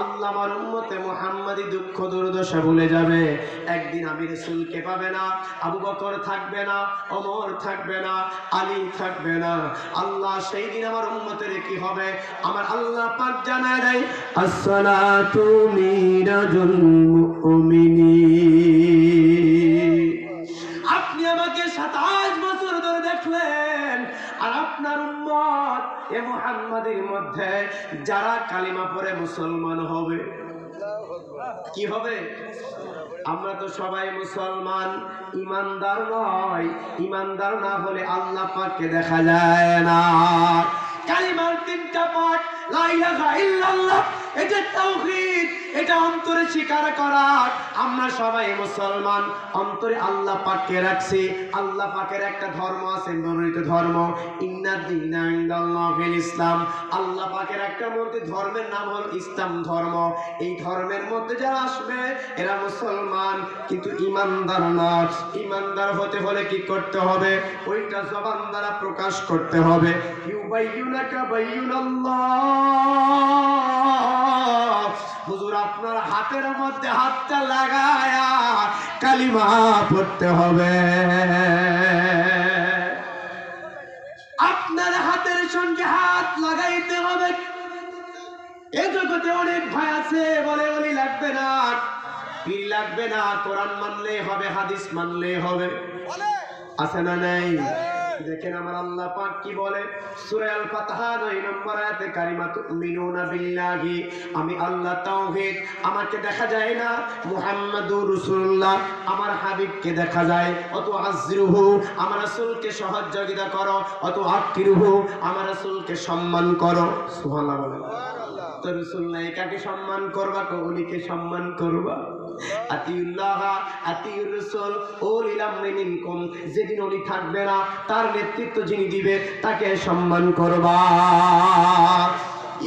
আল্লাহ আমার উম্মতে মুহাম্মাদি দুঃখ দুর্দশা ভুলে যাবে। একদিন আমি রাসূলকে পাবে না, আবু বকর থাকবে না, ওমর থাকবে না, আলী থাকবে না। আল্লাহ সেই দিন আমার উম্মতের কি হবে? আমার আল্লাহ পাক জানায় দেয়, আসসালাতু মিরাজুল মুমিনিন। আপনি আমাকে ২৭ বছর ধরে দেখলেন, আর আপনার উম্মত এ মুহাম্মাদের মধ্যে যারা কালিমা পড়ে মুসলমান হবে, কি হবে? আমরা তো সবাই মুসলমান, ইমানদার নয়। ইমানদার না হলে আল্লাহ পাককে দেখা যায় না। কালিমার ৩টা পাঠ, লা ইলাহা ইল্লাল্লাহ, এটা তাওহীদ, এটা অন্তরে স্বীকার করা। আমরা সবাই মুসলমান, অন্তরে আল্লাহ পাককে রাখছি। আল্লাহ পাকের একটা ধর্ম আছে, মনোনীত ধর্ম, ইন্নাদ দীনা ইনদাল্লাহিল ইসলাম। আল্লাহ পাকের একটা মূর্তি ধর্মের নাম হল ইসলাম ধর্ম। এই ধর্মের মধ্যে যারা আসবে এরা মুসলমান, কিন্তু ইমানদার না। ইমানদার হতে হলে কি করতে হবে? ওইটা জবান দ্বারা প্রকাশ করতে হবে। ইউবাইয়ুনাকা বাইয়ুনাল্লাহ। হুজুর আপনার হাতের মধ্যে হাতটা লাগায়া কালিমা পড়তে হবে। আপনার হাতের সঙ্গে হাত লাগাইতে হবে। এ জগতে অনেক ভাই আছে বলে ওলি লাগবে না, পীর লাগবে না, কোরআন মানলে হবে, হাদিস মানলে হবে, আছে না নাই? দেখেন আমার আল্লাহ পাক কি বলে সূরা আল ফাতহা ৯ নম্বর আয়াতে, কারিমা তুমিনুনা বিল্লাহি, আমি আল্লাহ তাওহীদ, আমাকে দেখা যায় না, মুহাম্মাদুর রাসূলুল্লাহ আমার হাবিবকে দেখা যায়। অত আযরুহু, আমার রাসূলকে সহযোগিতা করো, অত আকিরুহু, আমার রাসূলকে সম্মান করো। সুবহানাল্লাহ বলেন। তো রাসূল নাই, কাকে সম্মান করবা? কওলিকে সম্মান করবা। আতিউল্লাহ আতিউর রাসূল উলিল আমরি মিনকুম, যেদিন ওলি থাকবে না, তার নেতৃত্ব যিনি দিবে তাকে সম্মান করবা।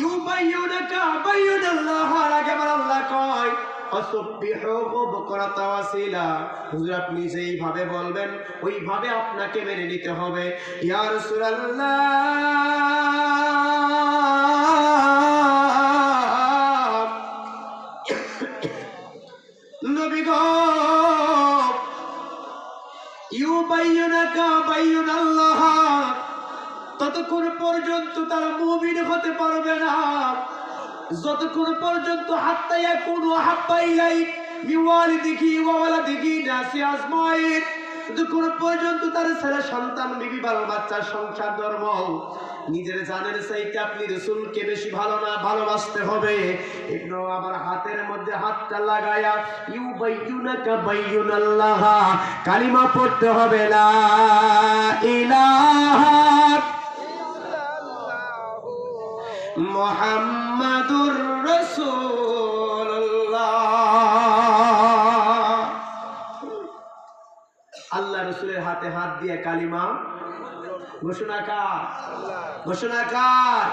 ইউবাইয়ুনাকা বাইয়ুনাল্লাহ, আগে আমার আল্লাহ কয় আসবিহুহু বুকরাতা ওয়াসিলা। হুজুর আপনি যেইভাবে বলবেন ওইভাবে আপনাকে মেনে নিতে হবে। ইয়া রাসূলুল্লাহ, নবী গো, ইউবাইয়ুনাকা বাইয়ুনাল্লাহ, ততক্ষণ পর্যন্ত তারা মুমিন হতে পারবে না যতক্ষণ পর্যন্ত হাত্তা ইয়াকুনু আহাব্বা ইলাইক মিন ওয়ালিদিহি ওয়া ওয়ালাদিহি নাসি আজমাইন, যতক্ষণ পর্যন্ত তার ছেলে সন্তান, বিবি, বাল বাচ্চা, সংসার, ধর্ম, নিজের জানের চাইতে আপনি রাসূলকে বেশি ভালোবাসতে হবে। একটু আমার হাতের মধ্যে হাতটা লাগায়া ইউবাইয়ুনাকা বাইয়ুনাল্লাহ কালিমা পড়তে হবে, লা ইলাহা মুহাম্মাদুর রাসূলুল্লাহ। আল্লাহ রাসূলের হাতে হাত দিয়ে কালিমা ঘোষণাকার, ঘোষণাকার।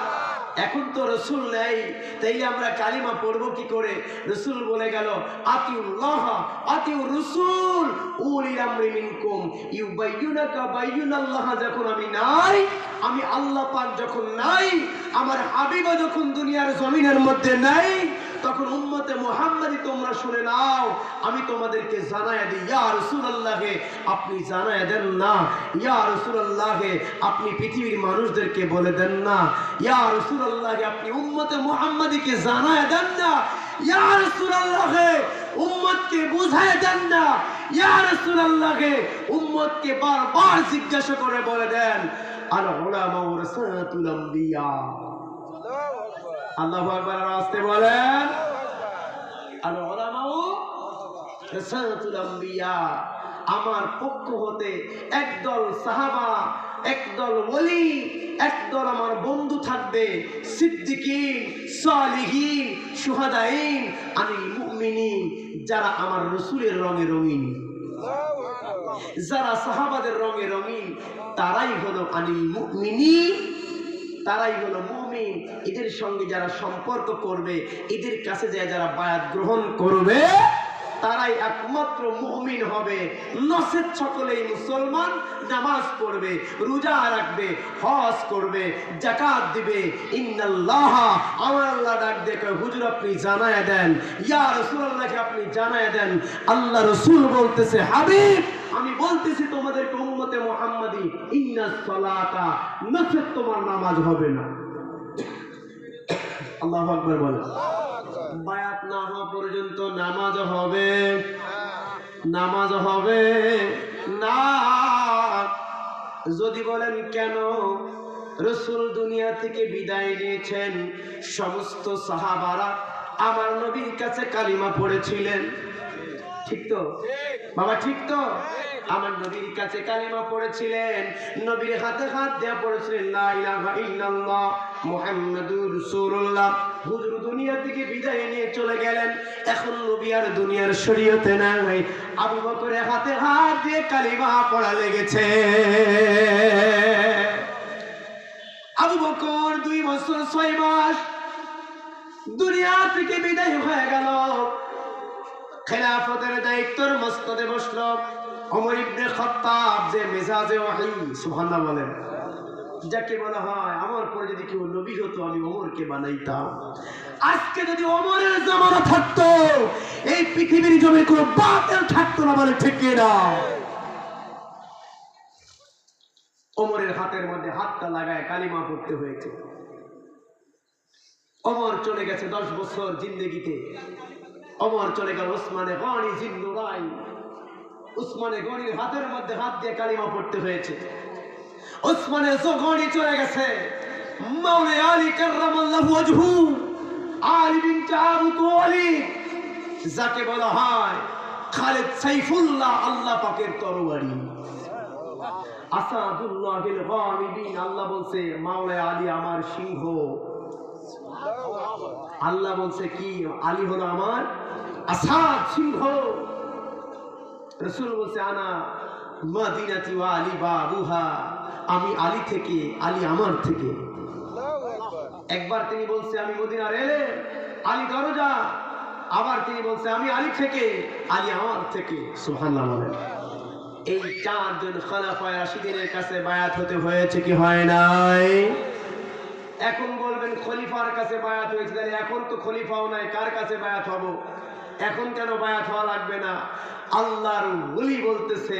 এখন তো রাসূল নেই, তাইলে আমরা কালিমা পড়বো কি করে? রাসূল বলে গেল আতিউল্লাহ আতিউর রাসূল উলিল আমরি মিনকুম, ইউবাইয়ুনাকা বাইয়ুনাল্লাহ। যখন আমি নাই, আমি আল্লাহ পাক যখন নাই, আমার হাবিব যখন দুনিয়ার জমিনের মধ্যে নাই, তখন উম্মতে মুহাম্মাদি তোমরা শুনে নাও, আমি তোমাদেরকে জানায় দিই, ইয়া রাসূলুল্লাহ আপনি জানায় দেন না, ইয়া রাসূলুল্লাহ আপনি পৃথিবীর মানুষদেরকে বলে দেন না, ইয়া রাসূলুল্লাহ আপনি উম্মতে মুহাম্মাদিকে জানায় দেন না, ইয়া রাসূলুল্লাহ উম্মতকে বুঝায় দেন না, ইয়া রাসূলুল্লাহ উম্মতকে বারবার জিজ্ঞাসা করে বলে দেন, আল উলামা ওয়ারাসাতুল আম্বিয়া। আল্লাহু আকবার, আস্তে বলেন, আল উলামা ওয়ারাসাতুল আম্বিয়া। আমার পক্ষ হতে একদল সাহাবা, একদল ওলি, একদল আমার বন্ধু থাকবে, সিদ্দিকিন, সালিহিন, শুহাদাইন, আনিল মুমিনিন, যারা আমার রাসূলের রঙে রঙিন, যারা সাহাবাদের রঙে রঙিন, তারাই হলো আনিল মুমিনিন, তারাই হলো মুমিন। এদের সঙ্গে যারা সম্পর্ক করবে, এদের কাছে যারা বায়াত গ্রহণ করবে, তারাই একমাত্র মুমিন হবে। নসেদ সকলেই মুসলমান, নামাজ পড়বে, রোজা রাখবে, হজ করবে, যাকাত দিবে। ইন্নাল্লাহ, আমার আল্লাহ ডাক দেখে, হুজুর আপনি জানায় দেন, ইয়া রাসূলুল্লাহকে আপনি জানায় দেন। আল্লাহ রাসূল বলতেছে, হাবিব আমি বলতেছি তোমাদেরকে উম্মতে মুহাম্মাদি, ইন্নাস সালাতা, নসেদ তোমার নামাজ হবে না। আল্লাহু আকবার বলেন। বায়াত না হওয়া পর্যন্ত নামাজ হবে, নামাজ হবে না। যদি বলেন কেন, রাসূল দুনিয়া থেকে বিদায় নিয়েছেন, সমস্ত সাহাবারা আমার নবীর কাছে কালিমা পড়েছিলেন, ঠিক তো বাবা, ঠিক তো? আমার নবীর কাছে কালিমা পড়েছিলেন, নবীর হাতে হাত দেয়া পড়েছিলেন, লা ইলাহা ইল্লাল্লাহ মুহাম্মাদুর রাসূলুল্লাহ। হুজুর দুনিয়া থেকে বিদায় নিয়ে চলে গেলেন, এখন নবী আর দুনিয়ার শরীয়তে নাই। আবু বকরের হাতে হাত দিয়ে কালিমা পড়া লেগেছে। আবু বকর 2 বছর 6 মাস দুনিয়া থেকে বিদায় হয়ে গেল, খেলাফতের দায়িত্বের মস্তদে বসলো ওমর ইবনে খাত্তাব, যে মেজাজে ওহী, সুবহানাল্লাহ বলেন, যাকে বলা হয় আমার পরে যদি কেউ নবী হতো আমি ওমরকে বানাইতাম। আজকে যদি ওমরের জামানা থাকতো, এই পৃথিবীর জমির কোনো বাতিল থাকতো না, বলে ঠিক না? ওমরের হাতের মধ্যে হাতটা লাগায় কালিমা পড়তে হয়েছে। ওমর চলে গেছে 10 বছর জিন্দেগিতে। ওমর চলে গেল ওসমানে গনি জিন্নুরাই, ওসমানে গনির হাতের মধ্যে হাত দিয়ে কালিমা পড়তে হয়েছে। ওসমানে গনি চলে গেছে, মাওলা আলী কাররামাল্লাহু ওয়াজহু, আলী বিনতে আবু তালিব, যাকে বলা হয় খালিদ সাইফুল্লাহ, আল্লাহ পাকের তরবারি, আসাদুল্লাহিল গালিবিন। আল্লাহ বলছে মাওলা আলী আমার সিংহ। আল্লাহ বলছে কি, আলী হলো আমার আসাদ, সিংহ। রাসূল বলছে আনা মাদিনাতি ওয়া আলী বাবুহা, আমি আলী থেকে, আলী আমার থেকে। একবার তিনি বলছে আমি মদিনার এলে, আলী দরজা। আবার তিনি বলছে আমি আলী থেকে, আলী আমার থেকে। সুবহানাল্লাহ বলেন। এই 4 জন খলিফায়ে রাশিদিনের কাছে বায়াত হতে হয়েছে কি হয় নাই? এখন বলবেন খলিফার কাছে বায়াত হয়েছে, তাহলে এখন তো খলিফাও নাই, কার কাছে বায়াত হব? এখন কেন বায়াত হওয়া লাগবে না? আল্লাহর ওলি বলতেছে,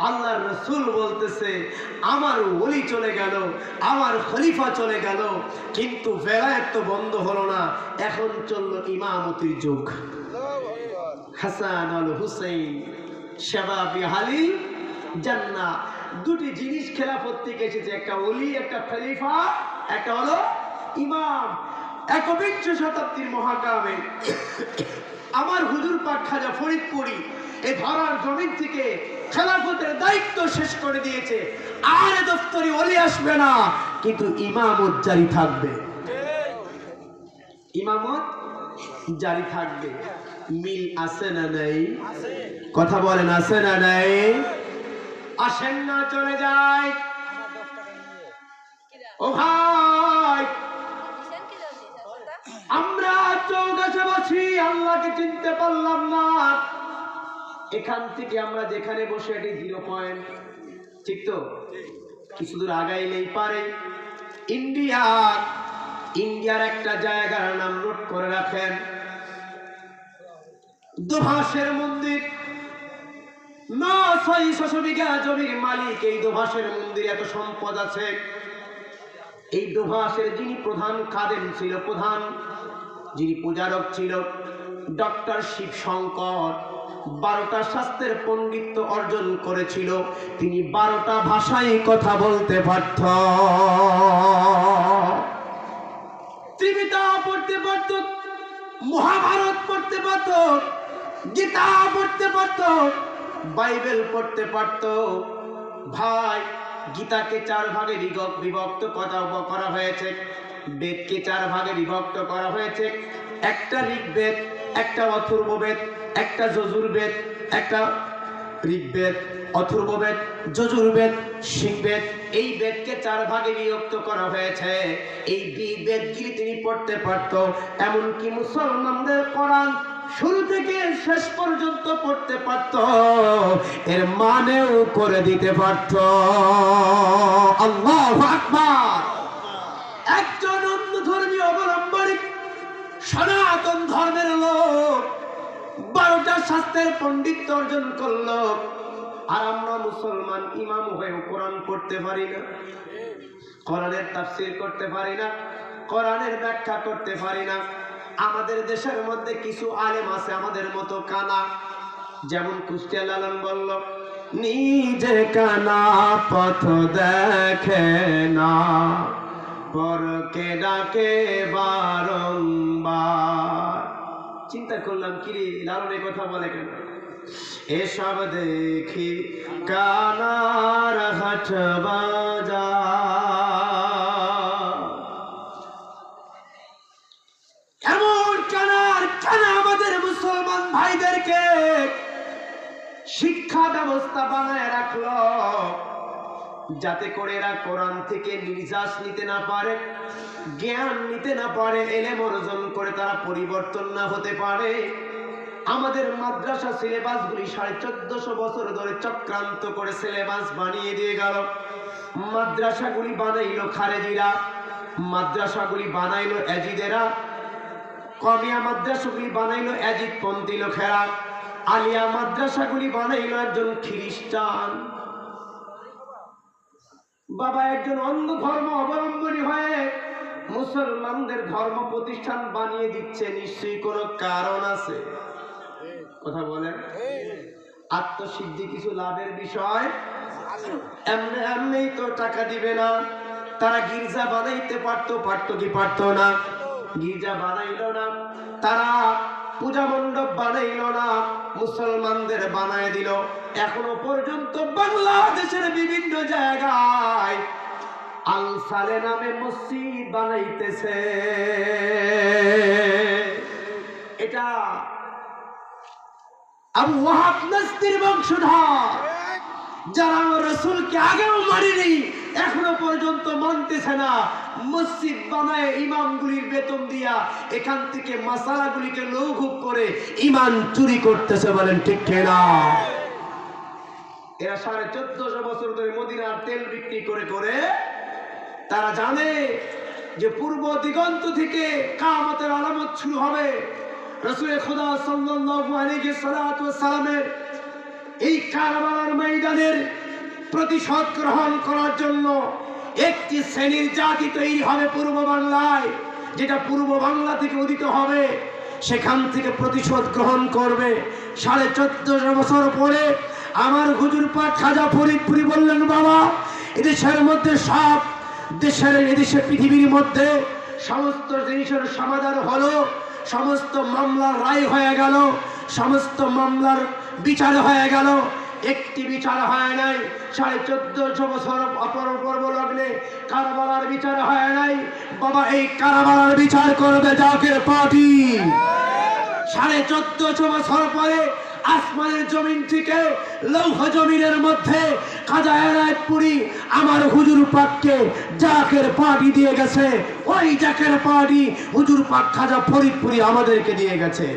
আল্লাহর রাসূল বলতেছে, আমার ওলি চলে গেল, আমার খলিফা চলে গেল, কিন্তু বেলায়েত তো বন্ধ হলো না। এখন চললো ইমামতির যুগ। হাসান আল হুসাইন শাবাবি হালি জান্নাহ, দুটি জিনিস খেলাফত থেকে এসেছে, একটা ওলি, একটা খলিফা, একটা হলো ইমাম। একবিংশ শতাব্দীর মহাকামে আমার হুজুর পাক খাজা ফরিদপুরি এই ধরার জমিন থেকে খেলাফতের দায়িত্ব শেষ করে দিয়েছে। আর দফতরি ওলি আসবে না, কিন্তু ইমামত জারি থাকবে, ইমামত জারি থাকবে। মিল আছে না নাই? কথা বলেন, আছে না নাই? আসেন না চলে যায়। ও ভাই, আমরা চৌকাছে বসি, আল্লাহকে চিনতে পারলাম না। এখান থেকে আমরা যেখানে বসে, এটি 0 পয়েন্ট, ঠিক তো? কিছু দূর আগাইলেই পারে ইন্ডিয়ার একটা জায়গার নাম নোট করে রাখেন, দোভাষের মন্দির, 600 বিঘা জমির মালিক এই দোভাষের মন্দির, এত সম্পদ আছে। এই দোভাষের যিনি প্রধান খাদেম ছিল, প্রধান যিনি পূজারক ছিল, ডক্টর শিবশঙ্কর, 12টা শাস্ত্রের পণ্ডিত্য অর্জন করেছিল। তিনি 12টা ভাষায় কথা বলতে পারত। ত্রিপিটক পড়তে পারত, মহাভারত পড়তে পারত, গীতা পড়তে পারত, বাইবেল পড়তে পারত। ভাই, গীতাকে 4 ভাগে বিভক্ত করা হয়েছে, বেদকে 4 ভাগে বিভক্ত করা হয়েছে। একটা ঋগ্বেদ, একটা অথর্ববেদ, একটা যজুর্বেদ, একটা ঋগ্বেদ, অথর্ববেদ, যজুর্বেদ, ঋগ্বেদ। এই বেদকে 4 ভাগে বিভক্ত করা হয়েছে। এই বেদগুলি তিনি পড়তে পারত। এমনকি মুসলমানদের কোরআন শুরু থেকে শেষ পর্যন্ত পড়তে পারত, এর মানেও করে দিতে পারত। আল্লাহু আকবার। একজন অন্য ধর্মীয় অবলম্বনী সনাতন ধর্মের লোক 12টা শাস্ত্রের পণ্ডিত্য অর্জন করলো, আর আমরা মুসলমান ইমাম হয়েও কোরআন পড়তে পারি না, কোরআনের তাফসীর করতে পারি না, কোরআনের ব্যাখ্যা করতে পারি না। আমাদের দেশের মধ্যে কিছু আলেম আছে আমাদের মতো কানা, যেমন কুষ্টিয়া লালন বলল, নিজে কানা পথ দেখে না, পরকে ডাকে বারংবার। চিন্তা করলাম, কি রে লালন এই কথা বলে কেন? এসব দেখি কানার হাট বাজার, এমন কানা আমাদের মুসলমান ভাইদেরকে শিক্ষা ব্যবস্থা বানায় রাখলো, যাতে করে এরা কোরআন থেকে নির্যাস নিতে না পারে, জ্ঞান নিতে না পারে, এলেম অর্জন করে তারা পরিবর্তন না হতে পারে। আমাদের মাদ্রাসা সিলেবাসগুলি 1450 বছর ধরে চক্রান্ত করে সিলেবাস বানিয়ে দিয়ে গেল। মাদ্রাসাগুলি বানাইলো খারেজিরা, মাদ্রাসাগুলি বানাইলো এজিদেরা, কমিয়া মাদ্রাসাগুলি বানাইলো এজিদপন্থী লোকেরা, আলিয়া মাদ্রাসাগুলি বানাইলো একজন খ্রিস্টান। বাবা একজন অন্য ধর্ম অবলম্বনী হয়ে মুসলমানদের ধর্ম প্রতিষ্ঠান বানিয়ে দিচ্ছে, নিশ্চয়ই কোনো কারণ আছে। কথা বলেন, আত্মসিদ্ধি কিছু লাভের বিষয়, এমনি এমনি তো টাকা দিবে না। তারা গির্জা বানাইতে পারতো কি পারতো না? গির্জা বানাইলো না। তারা পূজা মণ্ডপ বানাইলো না, মুসলমানদের বানায় দিল। এখনো পর্যন্ত বাংলাদেশের বিভিন্ন জায়গায় আনসারে নামে মসজিদ বানাইতেছে। এটা আবু ওয়াহাব নাসরির বংশধর, যারা রাসূলকে আগেও মানেনি, এখনো পর্যন্ত মানতেছে না। মসজিদ বানায় ইমামগুলির বেতন দিয়া এখান থেকে মাসালাগুলিকে লৌঘব করে ইমান চুরি করতেছে। বলেন ঠিক কিনা? এরা 1450 বছর ধরে মদিনার তেল বিক্রি করে করে তারা জানে যে পূর্ব দিগন্ত থেকে কিয়ামতের আলামত শুরু হবে। রাসূল খোদা সাল্লাল্লাহু আলাইহি সাল্লামের এই কারবালার ময়দানের প্রতিশোধ গ্রহণ করার জন্য একটি শ্রেণীর জাতি তৈরি হবে পূর্ব বাংলায়, যেটা পূর্ব বাংলা থেকে উদিত হবে, সেখান থেকে প্রতিশোধ গ্রহণ করবে। 1450 বছর পরে আমার হুজুর পাক খাজা ফরিদপুরি বললেন, বাবা এদেশের মধ্যে সব দেশের, এদেশে পৃথিবীর মধ্যে সমস্ত জিনিসের সমাধান হলো, সমস্ত মামলার রায় হয়ে গেল, সমস্ত মামলার বিচার হয়ে গেল, একটি বিচার হয় নাই। 1450 বছর অপূর্ব লগ্নে কারবালার বিচার হয় নাই। বাবা এই কারবালার বিচার করবে জাকের পার্টি। 1450 বছর পরে আসমানের জমিন থেকে লৌহ জমিনের মধ্যে খাজা এনায়েতপুরী আমার হুজুর পাককে জাকের পার্টি দিয়ে গেছে। ওই জাকের পার্টি হুজুর পাক খাজা ফরিদপুরী আমাদেরকে দিয়ে গেছে।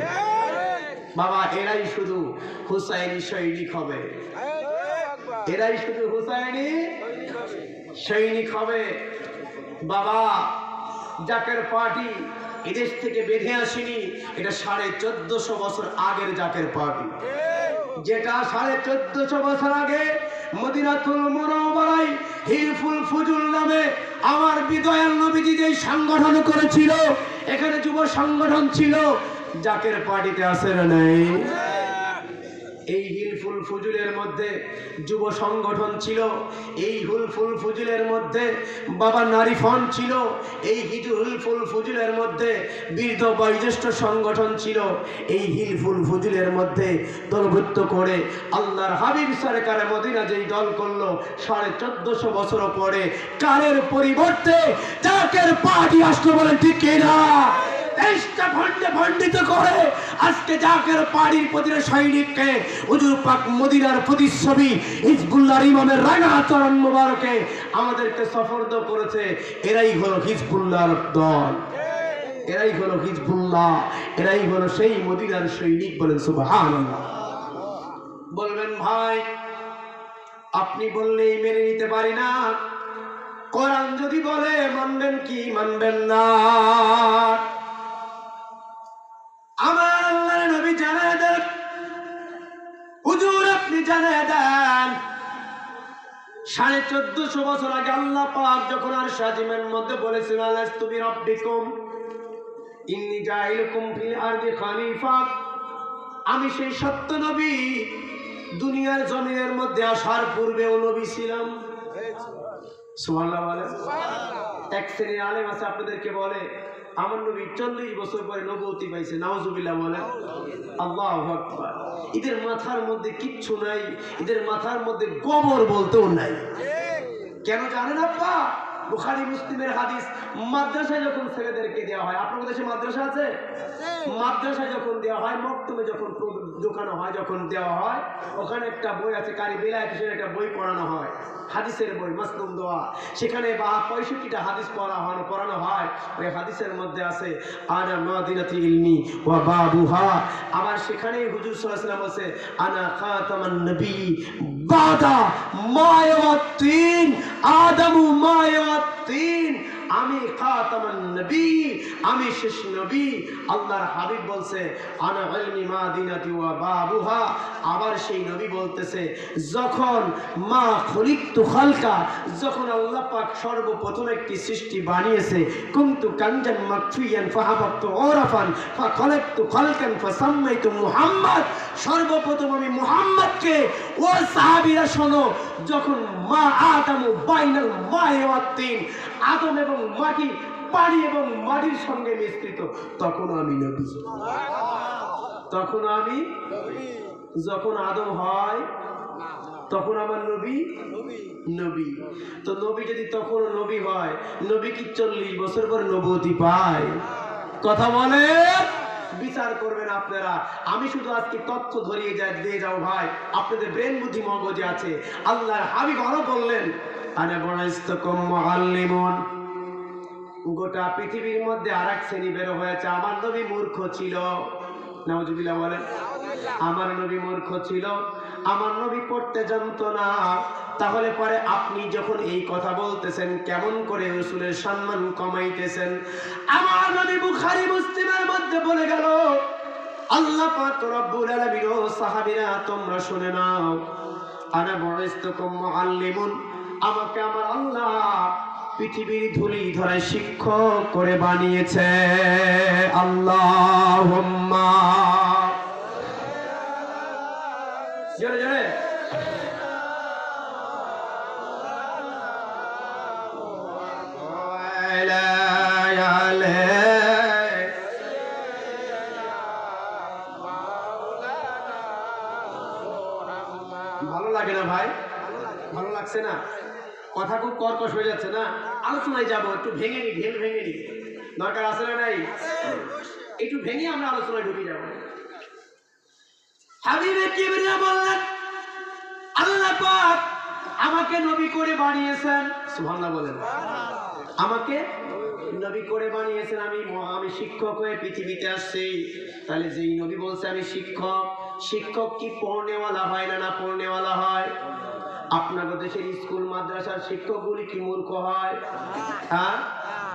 বাবা এরাই শুধু হুসাইনি সৈনিক হবে, এরাই শুধু হুসাইনি সৈনিক হবে। বাবা জাকের পার্টি এদেশ থেকে বেঁধে আসেনি, এটা 1450 বছর আগের জাকের পার্টি, যেটা 1450 বছর আগে মদিনাতুল মুনাওয়ারায় হিলফুল ফুজুল নামে আমার বিদয়াল নবীজি যে সংগঠন করেছিল, এখানে যুব সংগঠন ছিল, জাকের পার্টিতে আসে না নাই? এই হিলফুল ফুজুলের মধ্যে যুব সংগঠন ছিল, এই হুলফুল ফুজুলের মধ্যে বাবা নারী ফন ছিল, এই হিলফুল ফুজুলের মধ্যে বৃদ্ধ বয়োজ্যেষ্ঠ সংগঠন ছিল। এই হিলফুল ফুজুলের মধ্যে দলভুক্ত করে আল্লাহর হাবিব সরকার মদিনা যেই দল করলো 1450 বছর পরে, কালের পরিবর্তে জাকের পার্টি আসলো, বলেন ঠিক কিনা? দেশটা ভণ্ডে ভণ্ডিত করে আজকে জাকের পার্টির প্রতিটা সৈনিককে হুজুর পাক মদিনার প্রতিচ্ছবি হিজবুল্লাহর ইমামের রাঙা চরণ মোবারকে আমাদেরকে সফরদ করেছে। এরাই হলো হিজবুল্লাহর দল, এরাই হলো হিজবুল্লাহ, এরাই হলো সেই মদিনার সৈনিক। বলেন সুবহানাল্লাহ। বলবেন ভাই আপনি বললেই মেনে নিতে পারি না, কোরআন যদি বলে মানবেন কি মানবেন না? আমার আল্লাহর নবী জানায় দেন, হুজুর আপনি জানায় দেন 1450 বছর আগে আল্লাহ পাক যখন আরশ আজিমের মধ্যে বলেছিলেন আলাস্তু বিরাব্বিকুম ইন্নী জাইলুকুম ফিল আরদি খলিফা, আমি সেই সত্য নবী দুনিয়ার জমিনের মধ্যে আসার পূর্বেও নবী ছিলাম। সুবহানাল্লাহ বলেন। এক শ্রেণীর আলেম আছে আপনাদেরকে বলে আমার নবী 40 বছর পরে নবুয়তি পাইছে, নাউজুবিল্লাহ বলেন। আল্লাহু আকবার। এদের মাথার মধ্যে কিচ্ছু নাই, এদের মাথার মধ্যে গোবর বলতেও নাই। কেন জানেন আপা? বুখারী মুসলিমের হাদিস, মাদ্রাসায় যখন ছেলেদেরকে দেওয়া হয়, আপনাদের দেশে মাদ্রাসা আছে? মাদ্রাসায় যখন দেওয়া হয়, মক্তবে যখন ঢোকানো হয়, যখন দেওয়া হয়, ওখানে একটা বই আছে, কারি বেলায়েত হিসেবে একটা বই পড়ানো হয়, হাদিসের বই মাসনুন দোয়া। সেখানে 65টা হাদিস পড়ানো হয়। ওই হাদিসের মধ্যে আছে আনা মাদিনাতি ইলমি ওয়া বাবুহা। আবার সেখানে হুজুর সাল্লাল্লাহু আলাইহি ওয়াসাল্লাম বলেছে আনা খাতামান নবী বাদা মা ইয়াতিন আদামু মা ইয়াতিন, আমি খাতামান নবী, আমি শেষ নবী। আল্লাহর হাবিব বলছে আনা ইলমি মাদিনাতি ওয়া বাবুহা। আবার সেই নবী বলতেছে যখন মা খলিকতু খালকা, যখন আল্লাহ পাক সর্বপ্রথম একটি সৃষ্টি বানিয়েছে, কুনতু কানজান মাকফিয়ান ফাহাবাতু ওরাফান ফাখালাকতু খালকান ফাসাম্মাইতু মুহাম্মদ, সর্বপ্রথম আমি মুহাম্মদকে, ও সাহাবীরা শোনো, যখন মা আদামু বাইনাল মা'i ওয়াত তিন, আদম এবং মাটি, পানি এবং মাটির সঙ্গে মিশ্রিত, তখন আমি নবী। তখন আমি যখন আদম হয় তখন আমার নবী নবী। তো নবী যদি তখন নবী হয়, নবী কি 40 বছর পর নবুয়তি পায়? কথা বলে বিচার করবেন আপনারা। আমি শুধু আজকে তথ্য ধরিয়ে দিয়ে যাও ভাই, আপনাদের ব্রেন বুদ্ধি মগজে আছে। আল্লাহর হাবিব আরো বললেন আনা বুইসতুকুম মুআল্লিমুন, গোটা পৃথিবীর মধ্যে আরেক শ্রেণী বের হয়েছে, আমার নবী মূর্খ ছিল। নাউজুবিল্লাহ বলেন। আমার নবী মূর্খ ছিল, আমার নবী পড়তে জানতো না। তাহলে পরে আপনি যখন এই কথা বলতেছেন, কেমন করে রাসূলের সম্মান কমাইতেছেন? আমার নবী বুখারী মুসলিমের মধ্যে বলে গেল আল্লাহ পাক রব্বুল আলামিন ও সাহাবীরা তোমরা শুনে নাও, আনা বুইসতুকুম মুআল্লিমুন, আমাকে আমার আল্লাহ পৃথিবীর ধুলি ধরে শিক্ষক করে বানিয়েছে। আল্লাহুম্মা জোরে জোরে ভালো লাগে না ভাই? ভালো লাগছে না? কথা খুব কর্কশ হয়ে যাচ্ছে না? আলোচনায় যাবো, একটু ভেঙে নি, ঢেল ভেঙে নি, দরকার আছে না নাই? একটু ভেঙে আমরা আলোচনায় ঢুকে যাবো। হাবিবে কিবরিয়া বললেন আল্লাহ পাক আমাকে নবী করে বানিয়েছেন। সুবহানাল্লাহ বলেন। আমাকে নবী করে বানিয়েছেন, আমি শিক্ষক হয়ে পৃথিবীতে আসছি। তাহলে যেই নবী বলছে আমি শিক্ষক, শিক্ষক কি পড়নেওয়ালা হয় না পড়নেওয়ালা হয়? আপনাদের দেশের স্কুল মাদ্রাসার শিক্ষকগুলি কি মূর্খ হয়? হ্যাঁ,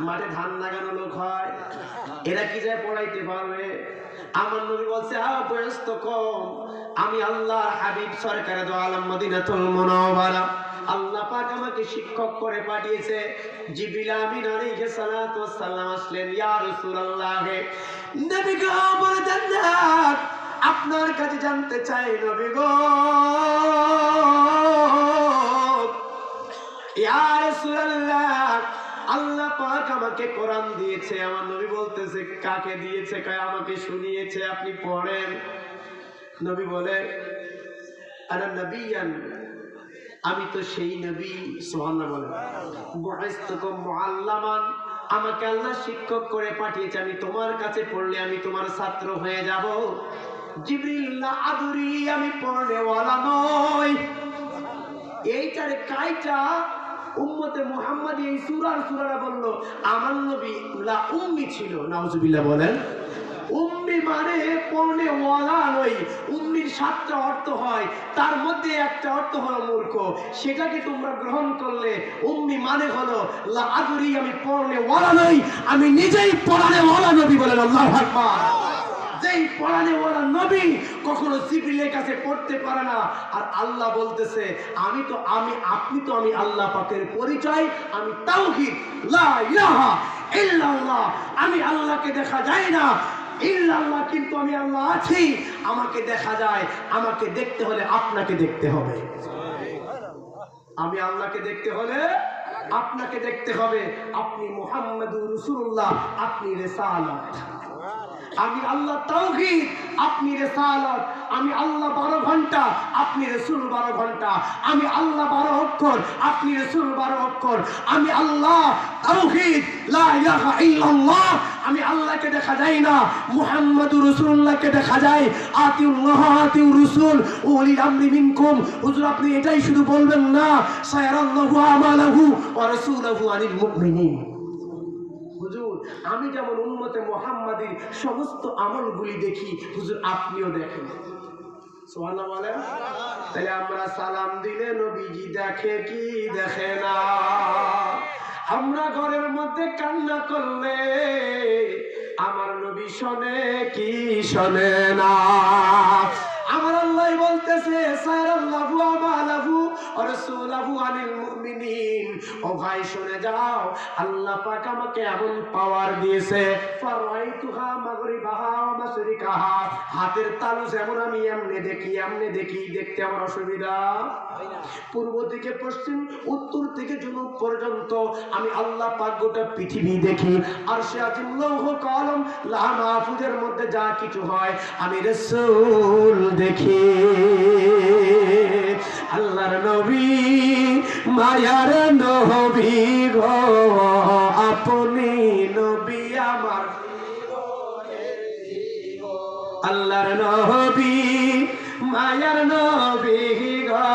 মাঠে ধান লাগানো লোক হয়, এরা কি যায় পড়াইতে পারবে? আমার নবী বলছে বয়স তো কম, আমি আল্লাহ হাবিব সরকারে দো আলম মদিনাতুল মুনাওয়ারা, আল্লাহ পাক আমাকে শিক্ষক করে পাঠিয়েছে। জিবরিল আমিন আলাইহিস সালাতু ওয়াস সালাম আসলেন, ইয়া রাসূলুল্লাহ, নবী গো বলেন না, আপনার কাছে জানতে চাই নবী গো, ইয়া রাসূলুল্লাহ, আল্লাহ পাক আমাকে কোরআন দিয়েছে। আমার নবী বলতেছে কাকে দিয়েছে? কয় আমাকে শুনিয়েছে, আপনি পড়েন। নবী বলে আনা নবিয়ান, আমি তো সেই নবী। সুবহানাল্লাহ বলেন। বুইসতুকুম মুআল্লামান, আমাকে আল্লাহ শিক্ষক করে পাঠিয়েছে, আমি তোমার কাছে পড়লে আমি তোমার ছাত্র হয়ে যাব। জিবরিল লা আদরি, আমি পড়নেওয়ালা নই। এইটারে কাইটা উম্মতে মুহাম্মাদি এই সূরারা বলল আমার নবী লা উম্মি ছিল। নাউজুবিল্লাহ বলেন। উম্মি মানে পড়নেওয়ালা নই। উম্মির 7টা অর্থ হয়, তার মধ্যে একটা অর্থ হলো মূর্খ। সেটাকে তোমরা গ্রহণ করলে উম্মি মানে হলো লা আদরি, আমি পড়নেওয়ালা নই, আমি নিজেই পড়ানেওয়ালা নবী। বলেন আল্লাহু আকবার। যেই পড়ানেওয়ালা নবী কখনো জিবরিলের কাছে পড়তে পারে না। আর আল্লাহ বলতেছে আমি আল্লাহ পাকের পরিচয়, আমি তাওহীদ, লা ইলাহা ইল্লাল্লাহ। আমি আল্লাহকে দেখা যায় না ইল্লাল্লাহ, কিন্তু আমি আল্লাহ আছি। আমাকে দেখা যায়, আমাকে দেখতে হলে আপনাকে দেখতে হবে। আমি আল্লাহকে দেখতে হলে আপনাকে দেখতে হবে। আপনি মুহাম্মাদুর রাসূলুল্লাহ, আপনি রিসালাত। আমি আল্লাহ তাওহীদ, আপনি রিসালাত। আমি আল্লাহ 12 ঘন্টা, আপনি রাসূল 12 ঘন্টা। আমি আল্লাহ 12 অক্ষর, আপনি রাসূল 12 অক্ষর। আমি আল্লাহ তাওহীদ, লা ইলাহা ইল্লাল্লাহ। আমি আল্লাহকে দেখা যায় না, মুহাম্মাদুর রাসূলুল্লাহকে দেখা যায়। আতিউল্লাহ আতিউর রাসূল উলিল আমরি মিনকুম। হুজুর আপনি এটাই শুধু বলবেন না, সায়ারাল্লাহু আমালাহু ওয়া রাসূলুহু আনিল মুমিনিন। হুজুর আমি যেমন উম্মতে মুহাম্মাদির সমস্ত আমলগুলি দেখি, হুজুর আপনিও দেখেন। সুবহানাল্লাহ বলেন। তাহলে আমরা সালাম দিলে নবীজি দেখে কি দেখে না? আমরা ঘরের মধ্যে কান্না করলে আমার নবী শোনে কি শোনে না? আমার আল্লাহ বলতেছে সায়ারাল্লাহু আমালাহু ওয়া রাসূলুহু আনিল মুমিনিন। ও ভাই শুনে যাও, আল্লাহ পাক আমাকে এমন পাওয়ার দিয়েছে, ফারাইতুহা মাগরিবাহা ওয়া মাশরিকাহা। হাতের তালু যেমন আমি এমনে দেখি, দেখতে আমার অসুবিধা পূর্ব থেকে পশ্চিম, উত্তর থেকে জুনুব পর্যন্ত আমি আল্লাহ পাক গোটা পৃথিবী দেখি। আরশে আজিম, লৌহ কলম, লাহ মাহফুজের মধ্যে যা কিছু হয় আমি রাসূল দেখি। আল্লাহর নবী, মায়ার নবী গো, আপনি নবী আমার। আল্লাহর নবী, মায়ার নবী গো,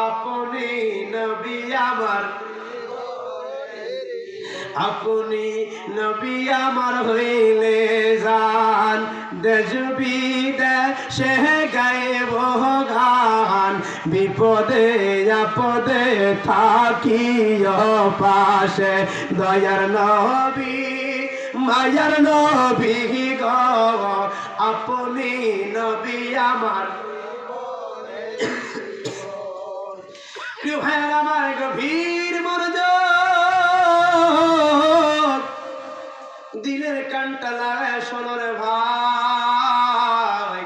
আপনি নবী আমার। আপনি নবী আমার হইলে জান, দেশ বিদেশে গাইব গান। বিপদে আপদে থাকি পাশে, দয়ার নবী, মায়ার নবী গো, আপনি নবী আমার। প্রিয় ভাইয়ের আমার, গভীর মনোযোগ, দিলের কানটা লাগায় শোনো রে ভাই।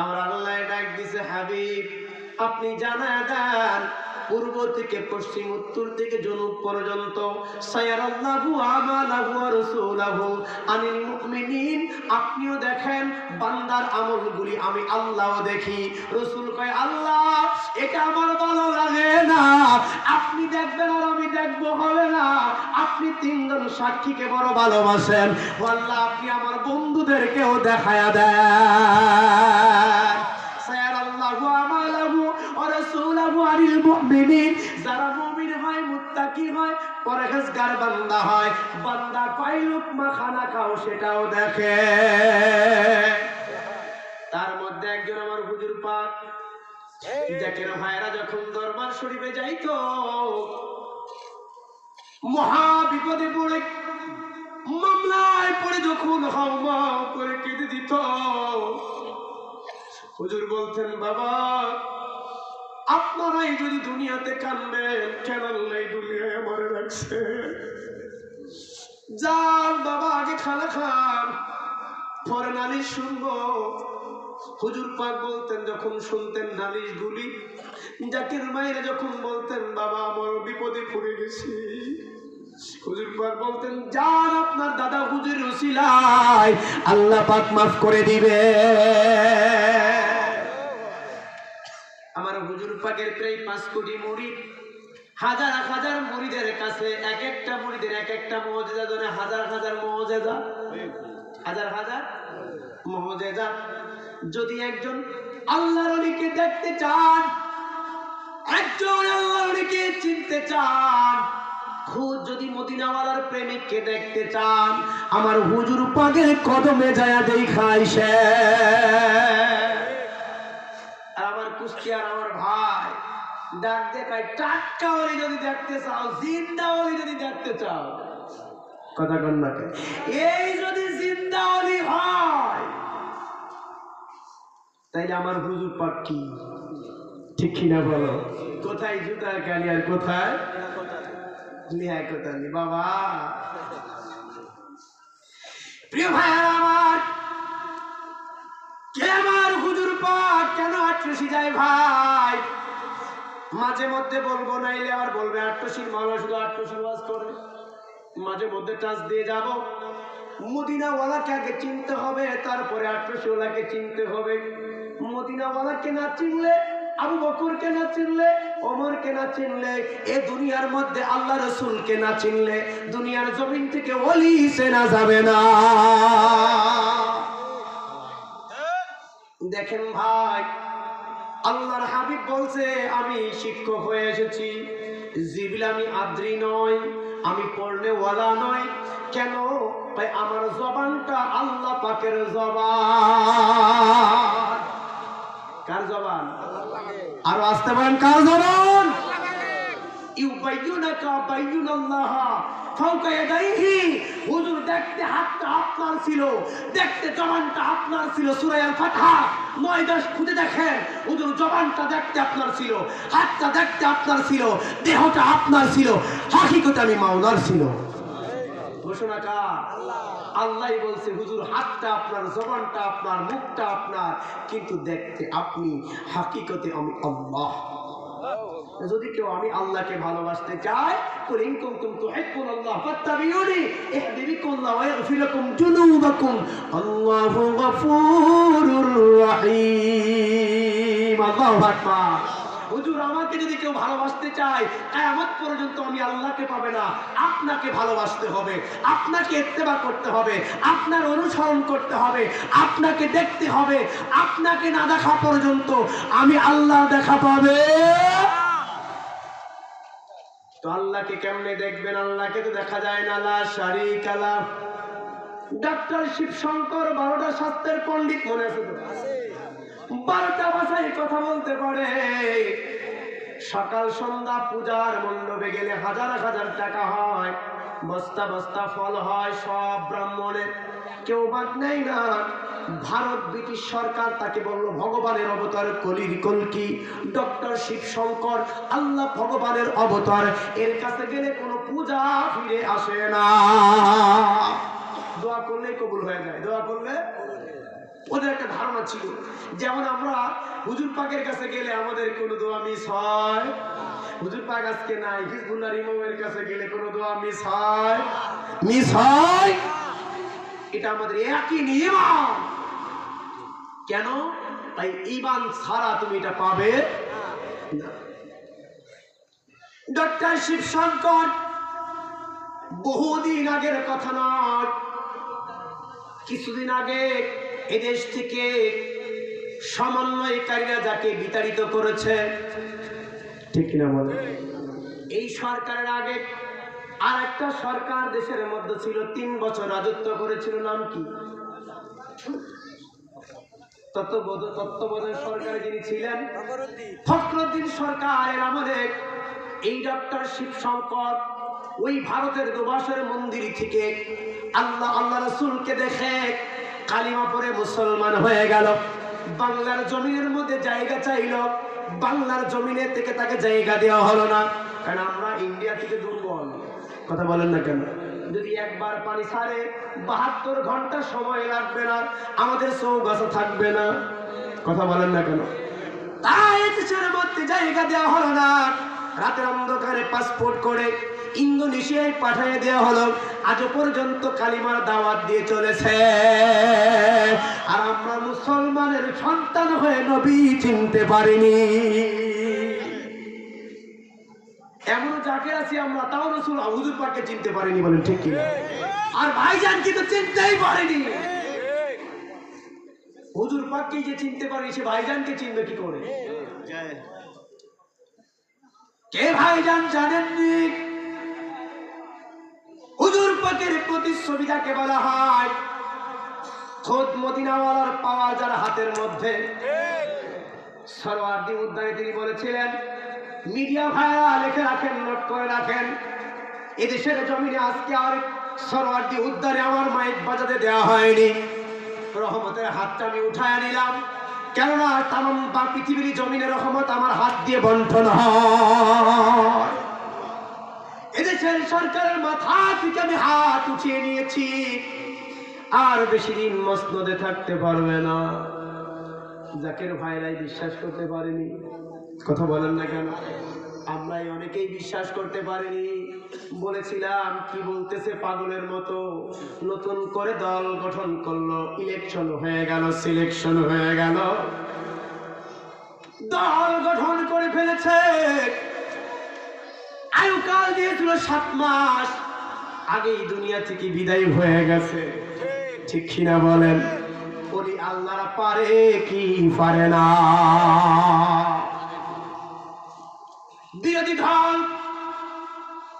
আমার আল্লাহ ডাক দিছে, হাবিব আপনি জানায় দেন পূর্ব থেকে পশ্চিম, উত্তর থেকে জনুব পর্যন্ত, সায়ারাল্লাহু আমালাহু ওয়া রাসূলুহু আনিল মুমিনিন। আপনিও দেখেন বান্দার আমলগুলি, আমি আল্লাহও দেখি। রাসূল কয় আল্লাহ এটা আমার ভালো লাগে না, আপনি দেখবেন আর আমি দেখবো হবে না। আপনি 3 জন সাক্ষীকে বড় ভালোবাসেন, আল্লাহ আপনি আমার বন্ধুদেরকেও দেখায়া দেন। সায়ারাল্লাহু আমালাহু ওয়া রাসূলুহু আনিল মুমিনিন। যারা মুমিন হয়, মুত্তাকি হয়, পরহেজগার বান্দা হয়, বান্দা কয় লুকমা খানা খাও সেটাও দেখে। তার মধ্যে একজন আমার হুজুর পাক দেখেন ভাইরা যখন দরবার শরীফে যাইতো, মহা বিপদে পড়ে মামলায় পড়ে যখন হাউমাউ করে কেঁদে দিত, হুজুর বলতেন বাবা আপনারাই যদি দুনিয়াতে কানবেন কেন আল্লাহ এই দুনিয়ায় আমারে রাখছে, যান বাবা আগে খানা খান পরে নালিশ শুনবো। হুজুর পাক বলতেন যখন শুনতেন নালিশ গুলি, জাকির মায়েরা যখন বলতেন বাবা আমার বিপদে পড়ে গেছি, হুজুর পাক বলতেন যান আপনার দাদা হুজুরের উসিলায় আল্লাহ পাক মাফ করে দিবে। আমার হুজুর পাকের প্রায় 5 কোটি মুরিদ, হাজার হাজার মুরিদের কাছে এক একটা মুরিদের এক একটা মুজিজা, ধরে হাজার হাজার মুজিজা, হাজার হাজার মুজিজা। যদি একজন আল্লাহর ওলিকে দেখতে চান, একজন আল্লাহর ওলিকে চিনতে চান, খুদ যদি মদিনাওয়ালার প্রেমিককে দেখতে চান, আমার হুজুর পাকের কদমে যায়া দেখাই সে। আমার কুষ্টিয়ার আমার ভাই ডাক দেখায় টাটকা ওলি যদি দেখতে চাও, জিন্দা ওলি যদি দেখতে চাও, কথা কন না কেন, এই যদি জিন্দা ওলি হয় তাইলে আমার হুজুর পাক কি ঠিক কিনা বলো? কোথায় জুতার কালি আর কোথায় লিহায় কোথালি বাবা। প্রিয় ভাইয়ার আমার, কে আমার হুজুর পাক কেন আট্রসি যায় ভাই? মাঝে মধ্যে বলবো, নাইলে আবার বলবে আট্রসির মাওলা শুধু আট্রসির ওয়াজ করে। মাঝে মধ্যে টাচ দিয়ে যাব, মদিনাওয়ালাকে আগে চিনতে হবে, তারপরে আট্রসিওয়ালাকে চিনতে হবে। মদিনাওয়ালাকে না চিনলে, আবু বকরকে না চিনলে, ওমরকে না চিনলে, এ দুনিয়ার মধ্যে আল্লাহ রাসূলকে না চিনলে দুনিয়ার জমিন থেকে ওলি চেনা যাবে না। দেখেন ভাই, আল্লাহর হাবিব বলছে আমি শিক্ষক হয়ে এসেছি, জিবিল আমি আদ্রি নয়, আমি পড়লে ওয়ালা নয়। কেন? ভাই আমার জবানটা আল্লাহ পাকের জবান। কার জবান? আরো আসতে পারেন, কার জবান? ইউবাইয়ুনাকা বাইয়ুনাল্লাহ ফাওকা ইয়াদাইহি। হুজুর দেখতে হাতটা আপনার ছিল, দেখতে জবানটা আপনার ছিল। সূরা আল ফাতহা 9-10 খুঁজে দেখেন, হুজুর জবানটা দেখতে আপনার ছিল, হাতটা দেখতে আপনার ছিল, দেহটা আপনার ছিল, হাকিকতে আমি মাওলার ছিল। ঘোষণা কার? আল্লাহই বলছে হুজুর হাতটা আপনার, জবানটা আপনার, মুখটা আপনার, কিন্তু দেখতে আপনি, হাকিকতে আমি আল্লাহ। যদি কেউ আমি আল্লাহকে ভালোবাসতে চায়, কুল ইন কুনতুম তুহিব্বুনাল্লাহ ফাত্তাবিউনি ইহদিবিকুমুল্লাহ ওয়া ইয়াগফির লাকুম যুনুবাকুম আল্লাহু গফুরুর রহিম। আল্লাহু আকবার। হুজুর আমাকে যদি কেউ ভালোবাসতে চায়, কিয়ামত পর্যন্ত আমি আল্লাহকে পাবে না, আপনাকে ভালোবাসতে হবে, আপনাকে ইত্তেবা করতে হবে, আপনার অনুসরণ করতে হবে, আপনাকে দেখতে হবে। আপনাকে না দেখা পর্যন্ত আমি আল্লাহ দেখা পাবে। তো আল্লাহকে কেমনে দেখবেন? আল্লাহকে তো দেখা যায় না, লা শারীকা লা। ডক্টর শিবশঙ্কর 12টা শাস্ত্রের পণ্ডিত, মনে আছে তো? 12টা ভাষায় কথা বলতে পারে। সকাল সন্ধ্যা পূজার মণ্ডপে গেলে হাজার হাজার টাকা হয়, বস্তা বস্তা ফল হয়, সব ব্রাহ্মণের, কেউ বাদ নেই না। ভারত ব্রিটিশ সরকার তাকে বলল ভগবানের অবতার, কলির কলকি। ডক্টর শিবশঙ্কর আল্লাহ ভগবানের অবতার, এর কাছে গেলে কোনো পূজা ফিরে আসে না। দোয়া করলে কবুল হয়ে যায়, দোয়া করলে। ওদের একটা ধারণা ছিল, যেমন আমরা হুজুর পাকের কাছে গেলে আমাদের কোনো দোয়া মিস হয়। হুজুর পাক আজকে নাই, হিজবুল্লাহর ইমামের কাছে গেলে কোনো দোয়া মিস হয়, মিস হয়। এটা আমাদের একই নিয়ম। কেন? তাই ঈমান ছাড়া তুমি এটা পাবে না। ডক্টর শিবশঙ্কর বহুদিন আগের কথা নয়, কিছুদিন আগে এদেশ থেকে সমন্বয়কারীরা যাকে বিতাড়িত করেছে, ঠিক না বলে? এই সরকারের আগে আর একটা সরকার দেশের মধ্যে ছিল, 3 বছর রাজত্ব করেছিল, নাম কি? তত্ত্বাবধায়ক সরকারে যিনি ছিলেন ফখরুদ্দিন সরকারের আমলে এই ডক্টর শিবশঙ্কর ওই ভারতের দুবাসের মন্দির থেকে আল্লাহ আল্লাহ রাসূলকে দেখে কালিমা পড়ে মুসলমান হয়ে গেল। বাংলার জমিনের মধ্যে জায়গা চাইল, বাংলার জমিনের থেকে তাকে জায়গা দেওয়া হলো না, কারণ আমরা ইন্ডিয়া থেকে দুর্বল। কথা বলেন না কেন? যদি একবার পানি ছাড়ে 72 ঘন্টা সময় লাগবে না, আমাদের চৌগাছা থাকবে না। কথা বলেন না কেন? তাই দেশের মধ্যে জায়গা দেওয়া হলো না। রাতের অন্ধকারে পাসপোর্ট করে ইন্দোনেশিয়ায় পাঠিয়ে দেওয়া হলো। আজও পর্যন্ত কালিমার দাওয়াত দিয়ে চলেছে। আর আমরা মুসলমানের সন্তান হয়ে নবী চিনতে পারিনি। এমন যাকে আছি আমরা, তাও রাসূল হুজুর পাককে চিনতে পারিনি। বলেন ঠিক কি? আর ভাইজান কি তো চিনতেই পারেনি। হুজুর পাককে যে চিনতে পারি, সে ভাইজানকে চিনবে কি করে? কে ভাইজান জানেননি? হুজুর পাকের প্রতিচ্ছবিটাকে বলা হয় খোদ মদিনাওয়ালার পাওয়ার যার হাতের মধ্যে। সরওয়ার্দী উদ্যানে তিনি বলেছিলেন, মিডিয়া ভাইরা লিখে রাখেন, নোট করে রাখেন, এদেশের জমিনে আজকে আর সরওয়ার্দী উদ্যানে আমার মাইক বাজাতে দেওয়া হয়নি। রহমতের হাতটা আমি উঠায় নিলাম, কেননা তামাম পৃথিবীর জমিনে রহমত আমার হাত দিয়ে বন্টন হয়। এদেশের সরকারের মাথা থেকে আমি হাত উঠিয়ে নিয়েছি, আর বেশি দিন মসনদে থাকতে পারবে না। জাকের ভাইরাই বিশ্বাস করতে পারেনি। কথা বলেন না কেন? আমরাই অনেকেই বিশ্বাস করতে পারিনি। বলেছিলাম কি বলতেছে পাগলের মতো। নতুন করে দল গঠন করলো, ইলেকশন হয়ে গেল, সিলেকশন হয়ে গেল, দল গঠন করে ফেলেছে। আয়ুকাল দিয়েছিল 7 মাস, আগেই দুনিয়া থেকে বিদায় হয়ে গেছে। ঠিক কিনা বলেন? বলি আল্লাহরা পারে কি পারে না? বিরোধী দল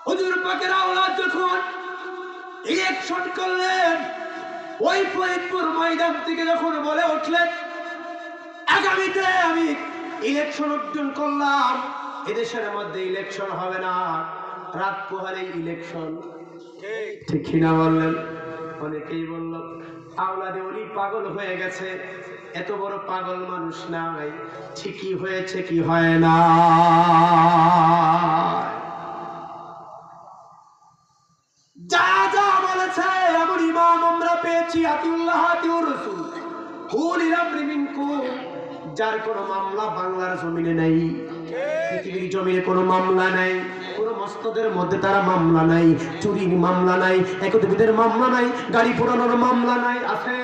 হুজুর পাকের আওলাদ যখন ইলেকশন করলেন, ওই ফরিদপুর ময়দান থেকে যখন বলে উঠলেন আগামীতে আমি ইলেকশন অর্জন করলাম, এদেশের মধ্যে ইলেকশন হবে না, রাত পোহালেই ইলেকশন। ঠিক কিনা বললেন? অনেকেই বলল আওলাদে ওলি পাগল হয়ে গেছে। এত বড় পাগল মানুষ নাই। ঠিকই হয়েছে কি হয় না? যা যা বলেছে এমন ইমাম আমরা পেয়েছি। আতিউল্লাহ আতিউর রাসূল কুলিল আমরি মিনকুম। যার কোনো মামলা বাংলার জমিনে নাই, পৃথিবীর জমিনে কোনো মামলা নাই, কোন মসনদের মধ্যে তারা মামলা নাই, চুরির মামলা নাই, একদবিদের মামলা নাই, গাড়ি পোড়ানোর মামলা নাই। আছে?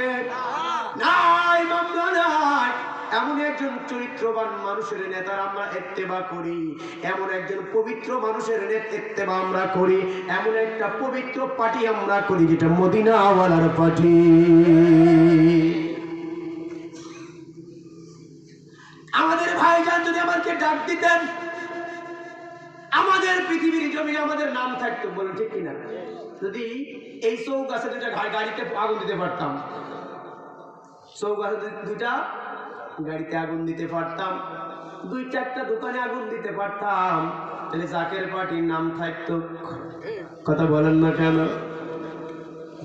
নাই, মামলা নাই। এমন একজন চরিত্রবান মানুষের নেতার আমরা ইত্তেবা করি, এমন একজন পবিত্র মানুষের ইত্তেবা আমরা করি, এমন একটা পবিত্র পার্টি আমরা করি যেটা মদিনাওয়ালার পার্টি। আমাদের ভাইজান যদি আমাকে ডাক দিতেন, আমাদের পৃথিবীর জমিনে আমাদের নাম থাকতো। বলুন ঠিক কিনা? যদি এই চৌগাছে 2টা গাড়িতে আগুন দিতে পারতাম, চৌগাছে 2টা গাড়িতে আগুন দিতে পারতাম, 2-4টা দোকানে আগুন দিতে পারতাম, তাহলে জাকের পার্টির নাম থাকতো। কথা বলেন না কেন?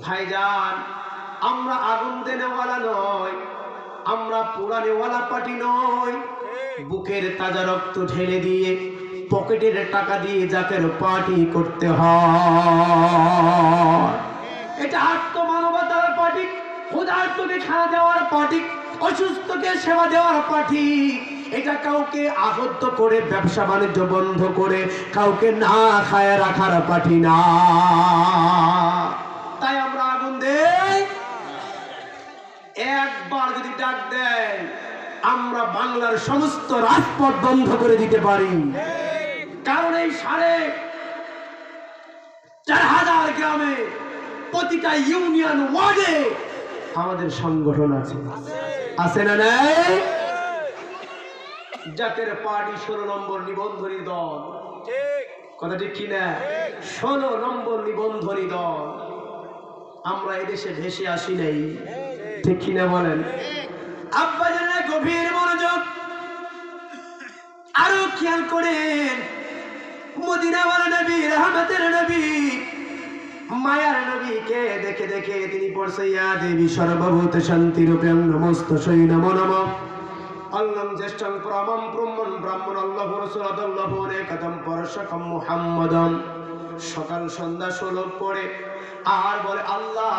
ভাইজান, আমরা আগুন দেনেওয়ালা নয়, আমরা পোড়ানেওয়ালা পার্টি নয়। বুকের তাজা রক্ত ঢেলে দিয়ে, পকেটের টাকা দিয়ে জাকের পার্টি করতে হয়। এটা আত্মমানবতার পার্টি, ক্ষুধার্তকে খাওয়া দেওয়ার পার্টি, অসুস্থকে সেবা দেওয়ার পার্টি। এটা কাউকে আবদ্ধ করে ব্যবসা বাণিজ্য বন্ধ করে কাউকে না খায় রাখার পার্টি না। তাই আমরা আগুন দেই। একবার যদি ডাক দেয়, আমরা বাংলার সমস্ত রাজপথ বন্ধ করে দিতে পারি। কারণ এই 4,500 গ্রামে, প্রতিটা ইউনিয়ন ওয়ার্ডে আমাদের সংগঠন আছে। আছে না নাই? জাকের পার্টি 16 নম্বর নিবন্ধনী দল। কথা ঠিক কিনা? 16 নম্বর নিবন্ধনী দল। আমরা এদেশে ভেসে আসি নাই। ঠিক কিনা বলেন? আব্বাজানের গভীর মনোযোগ, আরো খেয়াল করেন। মদিনাওয়ালা নবী, রহমতের নবী, মায়ার নবীকে দেখে দেখে তিনি পড়ছে ইয়া দেবী সর্বভূত শান্তিরূপেণ নমস্তস্যৈ নমো নমঃ। আল্লাহম জ্যেষ্ঠং পরমং ব্রহ্মণ ব্রাহ্মণ আল্লাহু রাসূলুল্লাহু নেকাতম পরশকম মুহাম্মাদম। সকাল সন্ধ্যা শ্লোক পড়ে আর বলে আল্লাহ,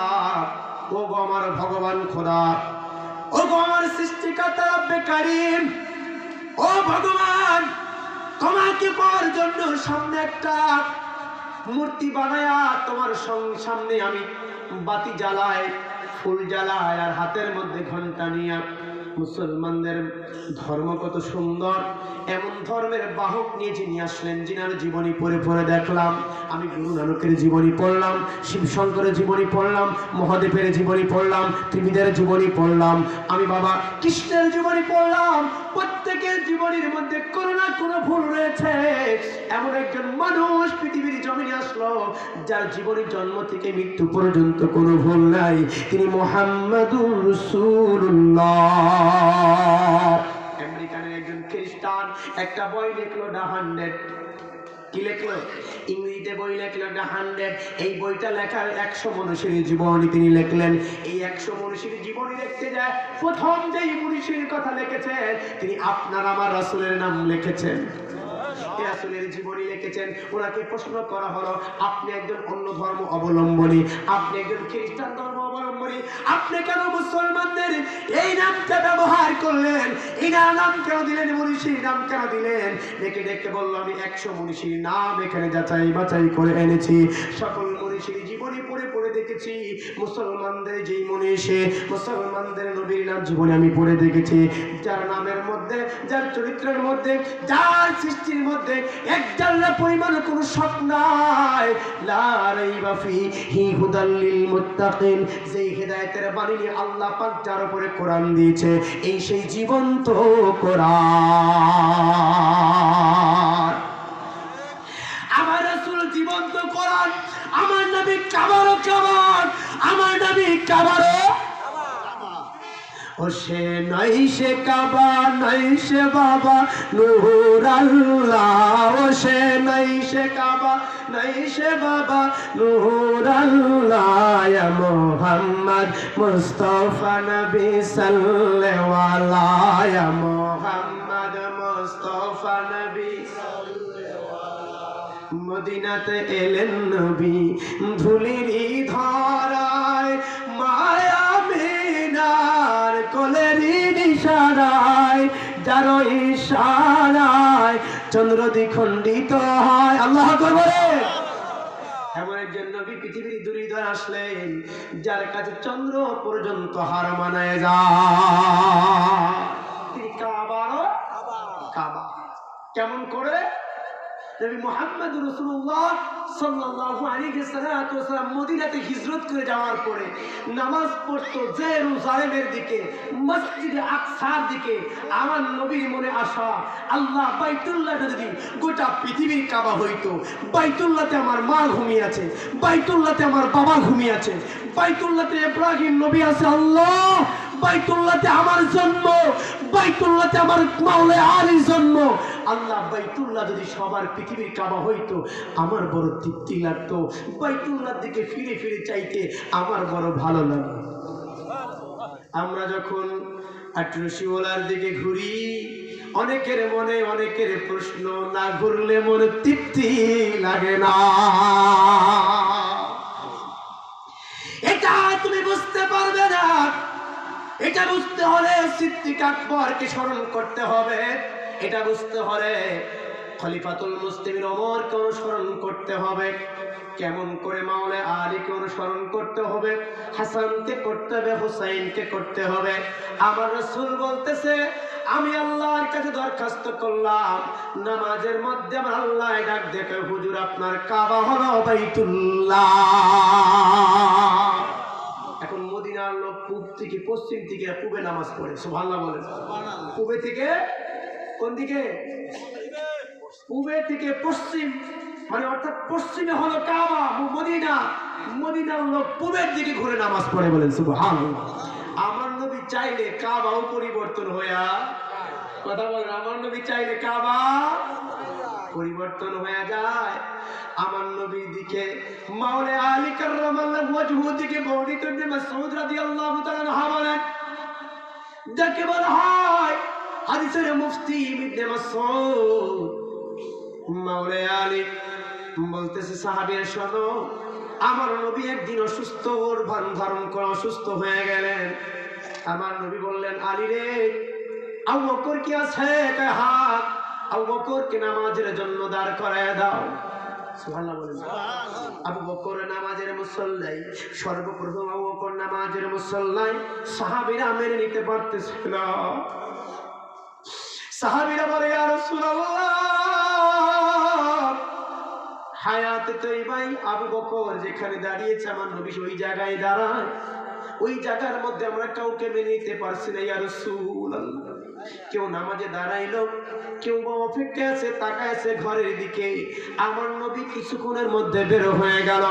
ও গো আমার ভগবান খোদা, ও গো আমার সৃষ্টিকর্তা রব্বে কারীম, ও ভগবান, তোমাকে পাওয়ার জন্য সামনে একটা মূর্তি বানায়া তোমার সামনে আমি বাতি জ্বালাই, ফুল জ্বালাই, আর হাতের মধ্যে ঘন্টা নিয়ে। মুসলমানদের ধর্ম কত সুন্দর, এমন ধর্মের বাহক নিয়ে যিনি আসলেন, যিনার জীবনী পড়ে পড়ে দেখলাম। আমি গুরু নানকের জীবনী পড়লাম, শিব শঙ্করের জীবনী পড়লাম, মহাদেবের জীবনী পড়লাম, ত্রিবিদের জীবনী পড়লাম, আমি বাবা কৃষ্ণের জীবনী পড়লাম। প্রত্যেকের জীবনীর মধ্যে কোনো না কোনো ভুল রয়েছে। এমন একজন মানুষ পৃথিবীর জমিনে আসলো যার জীবনী জন্ম থেকে মৃত্যু পর্যন্ত কোনো ভুল নাই, তিনি মুহাম্মাদুর রাসূলুল্লাহ। আমেরিকানের একজন খ্রিস্টান একটা বই লিখলো দ্য 100। কি লিখলো? ইংরেজিতে বই লিখলো দ্য 100। এই বইটা লেখার 100 মনীষীর জীবনী তিনি লিখলেন। এই 100 মনীষীর জীবনী লিখতে যায় প্রথম যেই মনীষীর কথা লিখেছেন তিনি আপনার আমার রাসূলের নাম লিখেছেন, রাসূলের জীবনী লিখেছেন। ওনাকে প্রশ্ন করা হলো, আপনি একজন অন্য ধর্ম অবলম্বনী, আপনি একজন খ্রিস্টান ধর্ম অবলম্বনী, আপনি কেন মুসলমানদের এই নামটা ব্যবহার করলেন? ইনার নাম কেন দিলেন, মনীষীর নাম কেন দিলেন? ডেকে ডেকে বললো, আমি 100 মনীষীর নাম এখানে যাচাই বাছাই করে এনেছি, সকল মনীষীর জীবনী পড়ে পড়ে দেখেছি। মুসলমানদের যেই মনীষী, মুসলমানদের নবীর নাম জীবনী আমি পড়ে দেখেছি, যার নামের মধ্যে, যার চরিত্রের মধ্যে, যার সৃষ্টির মধ্যে এক জাল্লা পরিমাণ কোনো শক নাই। লা রাইবা ফিহি হুদাল লিল মুত্তাকিন, যেই হেদায়েতের বাণী নিয়ে আল্লাহ পাক যার উপরে কোরআন দিয়েছে, এই সেই জীবন্ত কোরআন। আমার রাসূল জীবন্ত কোরআন, আমার নবী কাবারও কাবার, আমার নবী কাবারও। ও সে নাই সে কাবা, নাই সে বাবা নূর আল্লাহ, ও সে নাই সে কাবা, নাই সে বাবা নূর আল্লাহ। ইয়া মুহাম্মদ মুস্তাফা নবী সাল্লাল্লাহু আলাইহি, ইয়া মুহাম্মদ মুস্তাফা নবী মদিনাতে এলেন নবী ধুলিরি ধরায়, মায়া মিনার কোলেরি ইশারায়, যার ইশারায় চন্দ্র দ্বিখণ্ডিত হয়। আল্লাহু আকবার বলেন। এমন একজন নবী পৃথিবীর দুরিধর আসলেন যার কাছে চন্দ্র পর্যন্ত হার মানায় যায়। তিনি কাবারও কাবা। কেমন করে? নবী মুহাম্মদ রাসূলুল্লাহ সাল্লাল্লাহু আলাইহি ওয়াসাল্লাম মদিনাতে হিজরত করে যাওয়ার পরে নামাজ পড়তো জেরুজালেমের দিকে, মসজিদে আকসার দিকে। আমার নবীর মনে আশা, আল্লাহ বাইতুল্লাহটা যদি গোটা পৃথিবীর কাবা হইতো, বাইতুল্লাহতে আমার মা ঘুমিয়ে আছে, বাইতুল্লাহতে আমার বাবা ঘুমিয়ে আছে, বাইতুল্লাহতে ইব্রাহিম নবী আছে, আল্লাহ বাইতুল্লাহতে আমার জন্ম, বাইতুল্লাহতে আমার মাওলা আলীর জন্ম। আল্লাহ বাইতুল্লাহ যদি সবার পৃথিবীর কাবা হইতো আমার বড় তৃপ্তি লাগতো, বাইতুল্লাহর দিকে ফিরে ফিরে চাইতে আমার বড় ভালো লাগে। আমরা যখন আটরশিওয়ালার দিকে ঘুরি, অনেকের মনে অনেকের প্রশ্ন, না ঘুরলে মনে তৃপ্তি লাগে না। এটা তুমি বুঝতে পারবে না। এটা বুঝতে হলে সিদ্দিক আকবরকে স্মরণ করতে হবে, এটা বুঝতে হলে খলিফাতুল মুসলিমিন ওমরকে অনুসরণ করতে হবে। কেমন করে? মাওলা আলীকে অনুসরণ করতে হবে, হাসানকে করতে হবে, হুসাইনকে করতে হবে। আমার রাসূল বলতেছে, আমি আল্লাহর কাছে দরখাস্ত করলাম, নামাজের মধ্যে আমার আল্লাহ ডাক দেখে, হুজুর আপনার কাবা হলো বাইতুল্লাহ। এখন মদিনার লোক পূব থেকে পশ্চিম থেকে পূবে নামাজ পড়ে, সুবহানাল্লাহ বলেন। পূবে থেকে কোন দিকে? পূবে থেকে পশ্চিম, মানে অর্থাৎ পশ্চিমে হলো কাবা মদিনা, মদিনার লোক পূবের দিকে ঘুরে নামাজ পড়ে, বলেন সুবহানাল্লাহ। আমার নবী চাইলে কাবাও পরিবর্তন হইয়া, কথা বলেন, আমার নবী চাইলে কাবা পরিবর্তন হয়ে যায়। আমার নবীর দিকে মাওলা আলী কাররামাল্লাহু ওয়াজহু থেকে বর্ণিত ইবনে মাসউদ রাদিয়াল্লাহু তাআলা আনহু বলেন, যাকে বলা হয় হাদিসের মুফতি ইবনে মাসউদ, মাওলা আলী বলতেছে, সাহাবীরা শোনো, আমার নবী একদিন অসুস্থ, ওর ভান ধারণ করে অসুস্থ হয়ে গেলেন। আমার নবী বললেন, আলী রে, আবু বকর কি আছে? হাত। আবু বকরকে নামাজের জন্য দাঁড় করায় দাও। সুবহানাল্লাহ বলেন। আবু বকর নামাজের মুসল্লাই, সর্বপ্রথম আবু বকর নামাজের মুসল্লাই, সাহাবীরা মেনে নিতে পারতেছিল না। সাহাবীরা বলে, ইয়া রাসূলুল্লাহ, হায়াতে তৈবাই আবু বকর যেখানে দাঁড়িয়েছে আমার নবী ওই জায়গায় দাঁড়ায়, ওই জায়গার মধ্যে আমরা কাউকে মেনে নিতে পারছি না ইয়া রাসূলুল্লাহ। কেউ নামাজে দাঁড়াইলো, কেউ অপেক্ষা আছে, তাকায় আছে ঘরের দিকে। আমার নবী কিছুক্ষণের মধ্যে বের হয়ে গেল।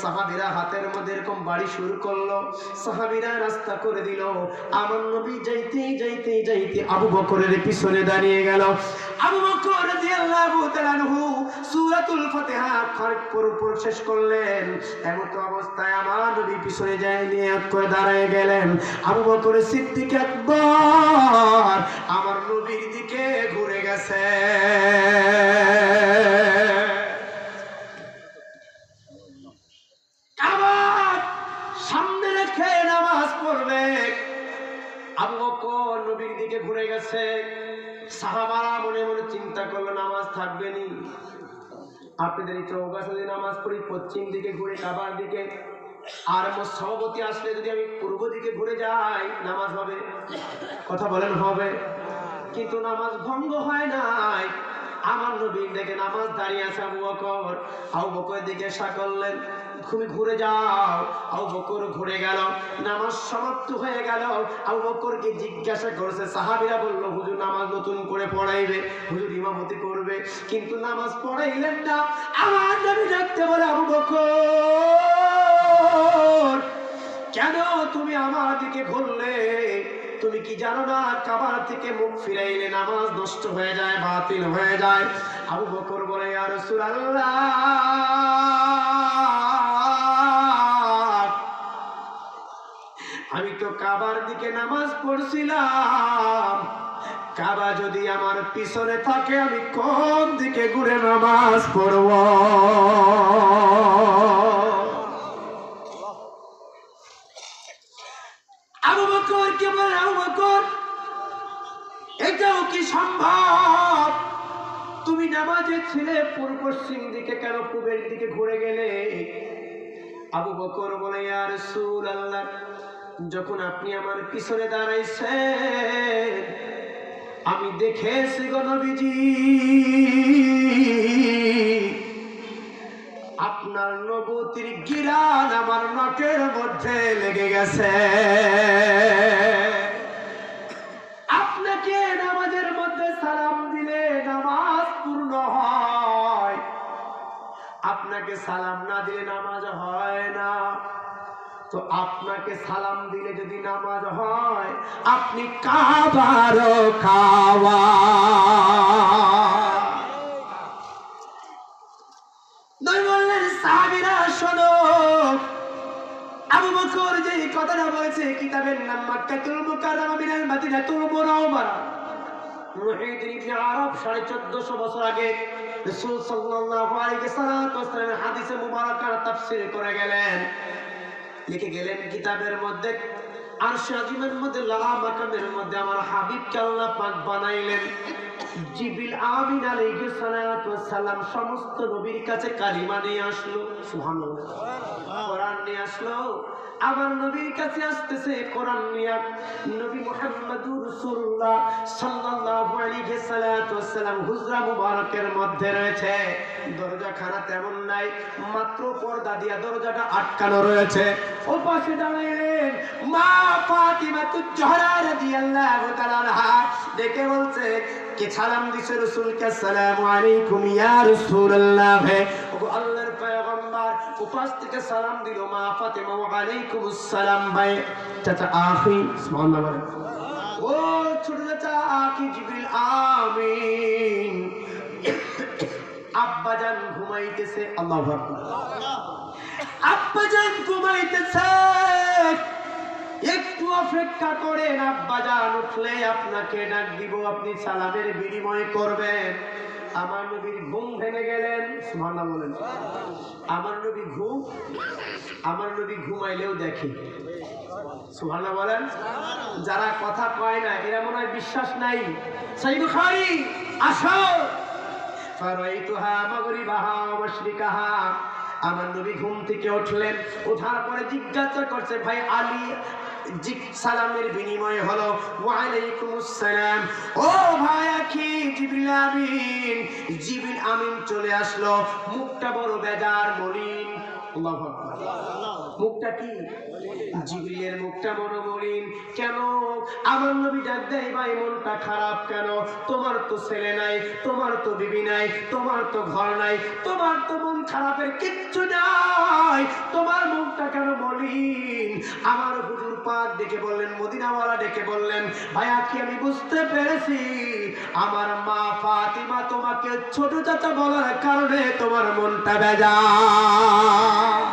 সাহাবীরা হাতের মধ্যে এরকম বাড়ি শুরু করলো, সাহাবীরা রাস্তা করে দিল। আমার নবী যাইতে আবু বকরের পিছনে দাঁড়িয়ে গেল। আবু বকর রাদিয়াল্লাহু তাআলা আনহু সূরাতুল ফাতিহা পুরো শেষ করলেন। এমন তো অবস্থায় আমার নবী পিছনে যায় নিয়ত করে দাঁড়িয়ে গেলেন। আবু বকর সিদ্দিক আকবর আমার নবীর দিকে ঘুরে গেছে। আবার সামনে রেখে নামাজ পড়বে, আবু বকর নবীর দিকে ঘুরে গেছে। সাহাবারা মনে মনে চিন্তা করলো, নামাজ থাকবে নি। আপনাদের এই চৌকাছে যদি নামাজ পড়ি পশ্চিম দিকে ঘুরে কাবার দিকে, আর সভাপতি আসলে যদি আমি পূর্ব দিকে ঘুরে যাই, নামাজ হবে? কথা বলেন, হবে? কিন্তু নামাজ ভঙ্গ হয় নাই। আমার নবীর দেখে নামাজ দাঁড়িয়ে আছে আবু বকর। আবু বকরের দিকে আশা করলেন, তুমি ঘুরে যাও। আবু বকর ঘুরে গেল, নামাজ সমাপ্ত হয়ে গেল। আবু বকরকে জিজ্ঞাসা করছে, সাহাবীরা বলল, হুজুর নামাজ নতুন করে পড়াইবে, হুজুর ইমামতি করবে, কিন্তু নামাজ পড়াইলেন না। আমার নবী ডাকতে বলে, আবু বকর, কেন তুমি আমার দিকে ঘুরলে? তুমি কি জানো না, কাবার থেকে মুখ ফিরাইলে নামাজ নষ্ট হয়ে যায়, বাতিল হয়ে যায়? আবু বকর বলে, ইয়া রাসূলুল্লাহ, আমি তো কাবার দিকে নামাজ পড়ছিলাম। কাবা যদি আমার পিছনে থাকে, আমি কোন দিকে ঘুরে নামাজ পড়ব? আবু বকর কে বলে, আবু বকর, এটাও কি সম্ভব? তুমি নামাজে ছিলে পূর্ব পশ্চিম দিকে, কেন পূবের দিকে ঘুরে গেলে? আবু বকর বলে, ইয়া রাসূলুল্লাহ, যখন আপনি আমার পিছনে দাঁড়াইছেন, আমি দেখেছি গো নবীজি, আপনার নবুতির গিরান আমার নাকের মধ্যে লেগে গেছে। আপনাকে নামাজের মধ্যে সালাম দিলে নামাজ পূর্ণ হয়, আপনাকে সালাম না দিলে নামাজ হয় না। তো আপনাকে সালাম দিলে যদি নামাজ হয়, আপনি কাবার খাওয়া। নবী বললেন, সাহাবীরা শোনো, আবু বকর যে কথাটা বলেছে, কিতাবের নাম মাক্কাতুল মুকাররমা মিনাল মাদিনাতুল মুনাওয়ারা। মুহিদ্দিন ইবনে আরব 1450 বছর আগে রাসূল সাল্লাল্লাহু আলাইহি ওয়াসাল্লাম হাদিসে মুবারাকার তাফসীর করে গেলেন, লিখে গেলেন কিতাবের মধ্যে, আরশে আজিমের মধ্যে লালা মাকামের মধ্যে আমার হাবিবকে আল্লাহ পাক বানাইলেন। জিবরিল আমিন আলাইহিস সালাতু ওয়াস সালাম সমস্ত নবীর কাছে কালিমা নিয়ে আসলো, সুবহানাল্লাহ, কোরআন নিয়ে আসলো। আমার নবীর কাছে আসতেছে কোরআন নিয়ে। নবী মুহাম্মদুর রাসূলুল্লাহ সাল্লাল্লাহু আলাইহি সাল্লাতু ওয়াস সালাম হুজরা মুবারকের মধ্যে রয়েছে। দরজা খানা তেমন নাই, মাত্র পর্দা দিয়া দরজাটা আটকানো রয়েছে। ও পাশে দাঁড়াইলেন মা ফাতিমা তুজ-জোহরা রাদিয়াল্লাহু তাআলা আনহা, দেখে বলছে, কে সালাম দিছে রাসূলকে, আসসালামু আলাইকুম ইয়া রাসূলুল্লাহ। ও আল্লাহর পয়গম্বর উপাস থেকে সালাম দিল মা ফাতিমা, ওয়া আলাইকুম আসসালাম ভাই, চাচা আখি, সুবহানাল্লাহ। ও ছোট চাচা আখি জিবরিল আমিন, আব্বাজান ঘুমাইতেছে, আল্লাহু আকবার, আব্বাজান ঘুমাইতেছে, একটু অপেক্ষা করেন, আব্বাজান উঠলে আপনাকে ডাক দিব, আপনি সালামের বিনিময় করবেন। আমার নবীর ঘুম ভেঙে গেলেন, সুবহানাল্লাহ বলেন। আমার নবী ঘুমাইলেও দেখে, সুবহানাল্লাহ বলেন। যারা কথা কয় না এরা মনে হয় বিশ্বাস নাই। সহিহ বুখারী, আসো ফারাইতুহা মাগরিবাহা ওয়া মাশরিকাহা। আমার নবী ঘুম থেকে উঠলেন, ওঠার পরে জিজ্ঞাসা করছে, ভাই আলী, সালামের বিনিময় হলো, ওয়া আলাইকুমুস সালাম। ও ভাই আখি জিবরিল আমিন, জিবরিল আমিন চলে আসলো, মুখটা বড় বেজার মলিন। আল্লাহু আকবার। মুখটা কি? জিবরিলের মুখটা বড় মলিন। কেন? আমার নবী ডাক দেয়, ভাই মনটা খারাপ কেন? তোমার তো ছেলে নাই, তোমার তো বিবি নাই, তোমার তো ঘর নাই, তোমার তো মন খারাপের কিচ্ছু নাই, তোমার মুখটা কেন মলিন? আমার হুজুর পাক ডেকে বললেন, মদিনাওয়ালা ডেকে বললেন, ভাই আখি আমি বুঝতে পেরেছি, আমার মা ফাতিমা তোমাকে ছোট চাচা বলার কারণে তোমার মনটা বেজার।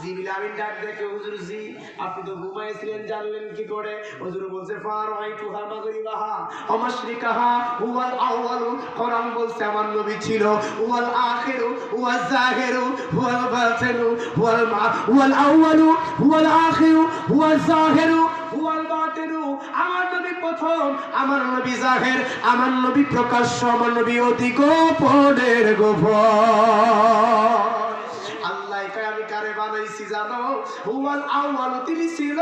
জিবরিল আমিন ডাক দেখে, হুজুর জি আপনি তো ঘুমাইছিলেন, জানলেন কি করে? হুজুর বলছে, ফারাইতুহা মাগরিবাহা ওয়া মাশরিকাহা হুয়াল আউয়ালু। কোরআন বলছে আমার নবী ছিল হুয়াল আখিরু হুয়াল জাহিরু হুয়াল বাতিনু হুয়াল আউয়ালু হুয়াল আখিরু হুয়াল জাহিরু হুয়াল বাতিনু। আমার নবী প্রথম, আমার নবী জাহির, আমার নবী প্রকাশ্য, আমার নবী অতি গোপনের গোপন। আমি কারে বানাইছি জানো? হুয়াল আউয়াল তিনি ছিল,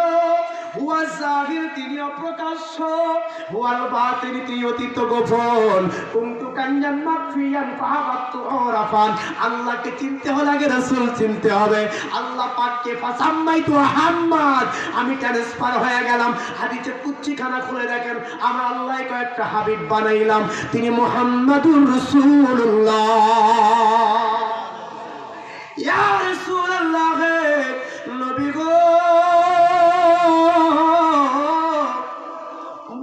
হুয়াল জাহির তিনি অপ্রকাশ্য, হুয়াল বাতিন তিনি অতীত গোপন। কুনতু কাঞ্জান মাকফিয়ান ফাহাবাতু ওরাফান। আল্লাহকে চিনতে হলে আগে রাসূল চিনতে হবে। আল্লাহ পাককে ফাসাম্মাইতু মুহাম্মদ, আমি ট্রান্সফার হয়ে গেলাম। হাদিসের কুচ্চিখানা খুলে দেখেন, আমার আল্লাহ কয়েকটা হাবিব বানাইলাম, তিনি মুহাম্মাদুর রাসূলুল্লাহ। ইয়া রাসূলুল্লাহ, নবী গো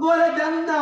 বলে দেন না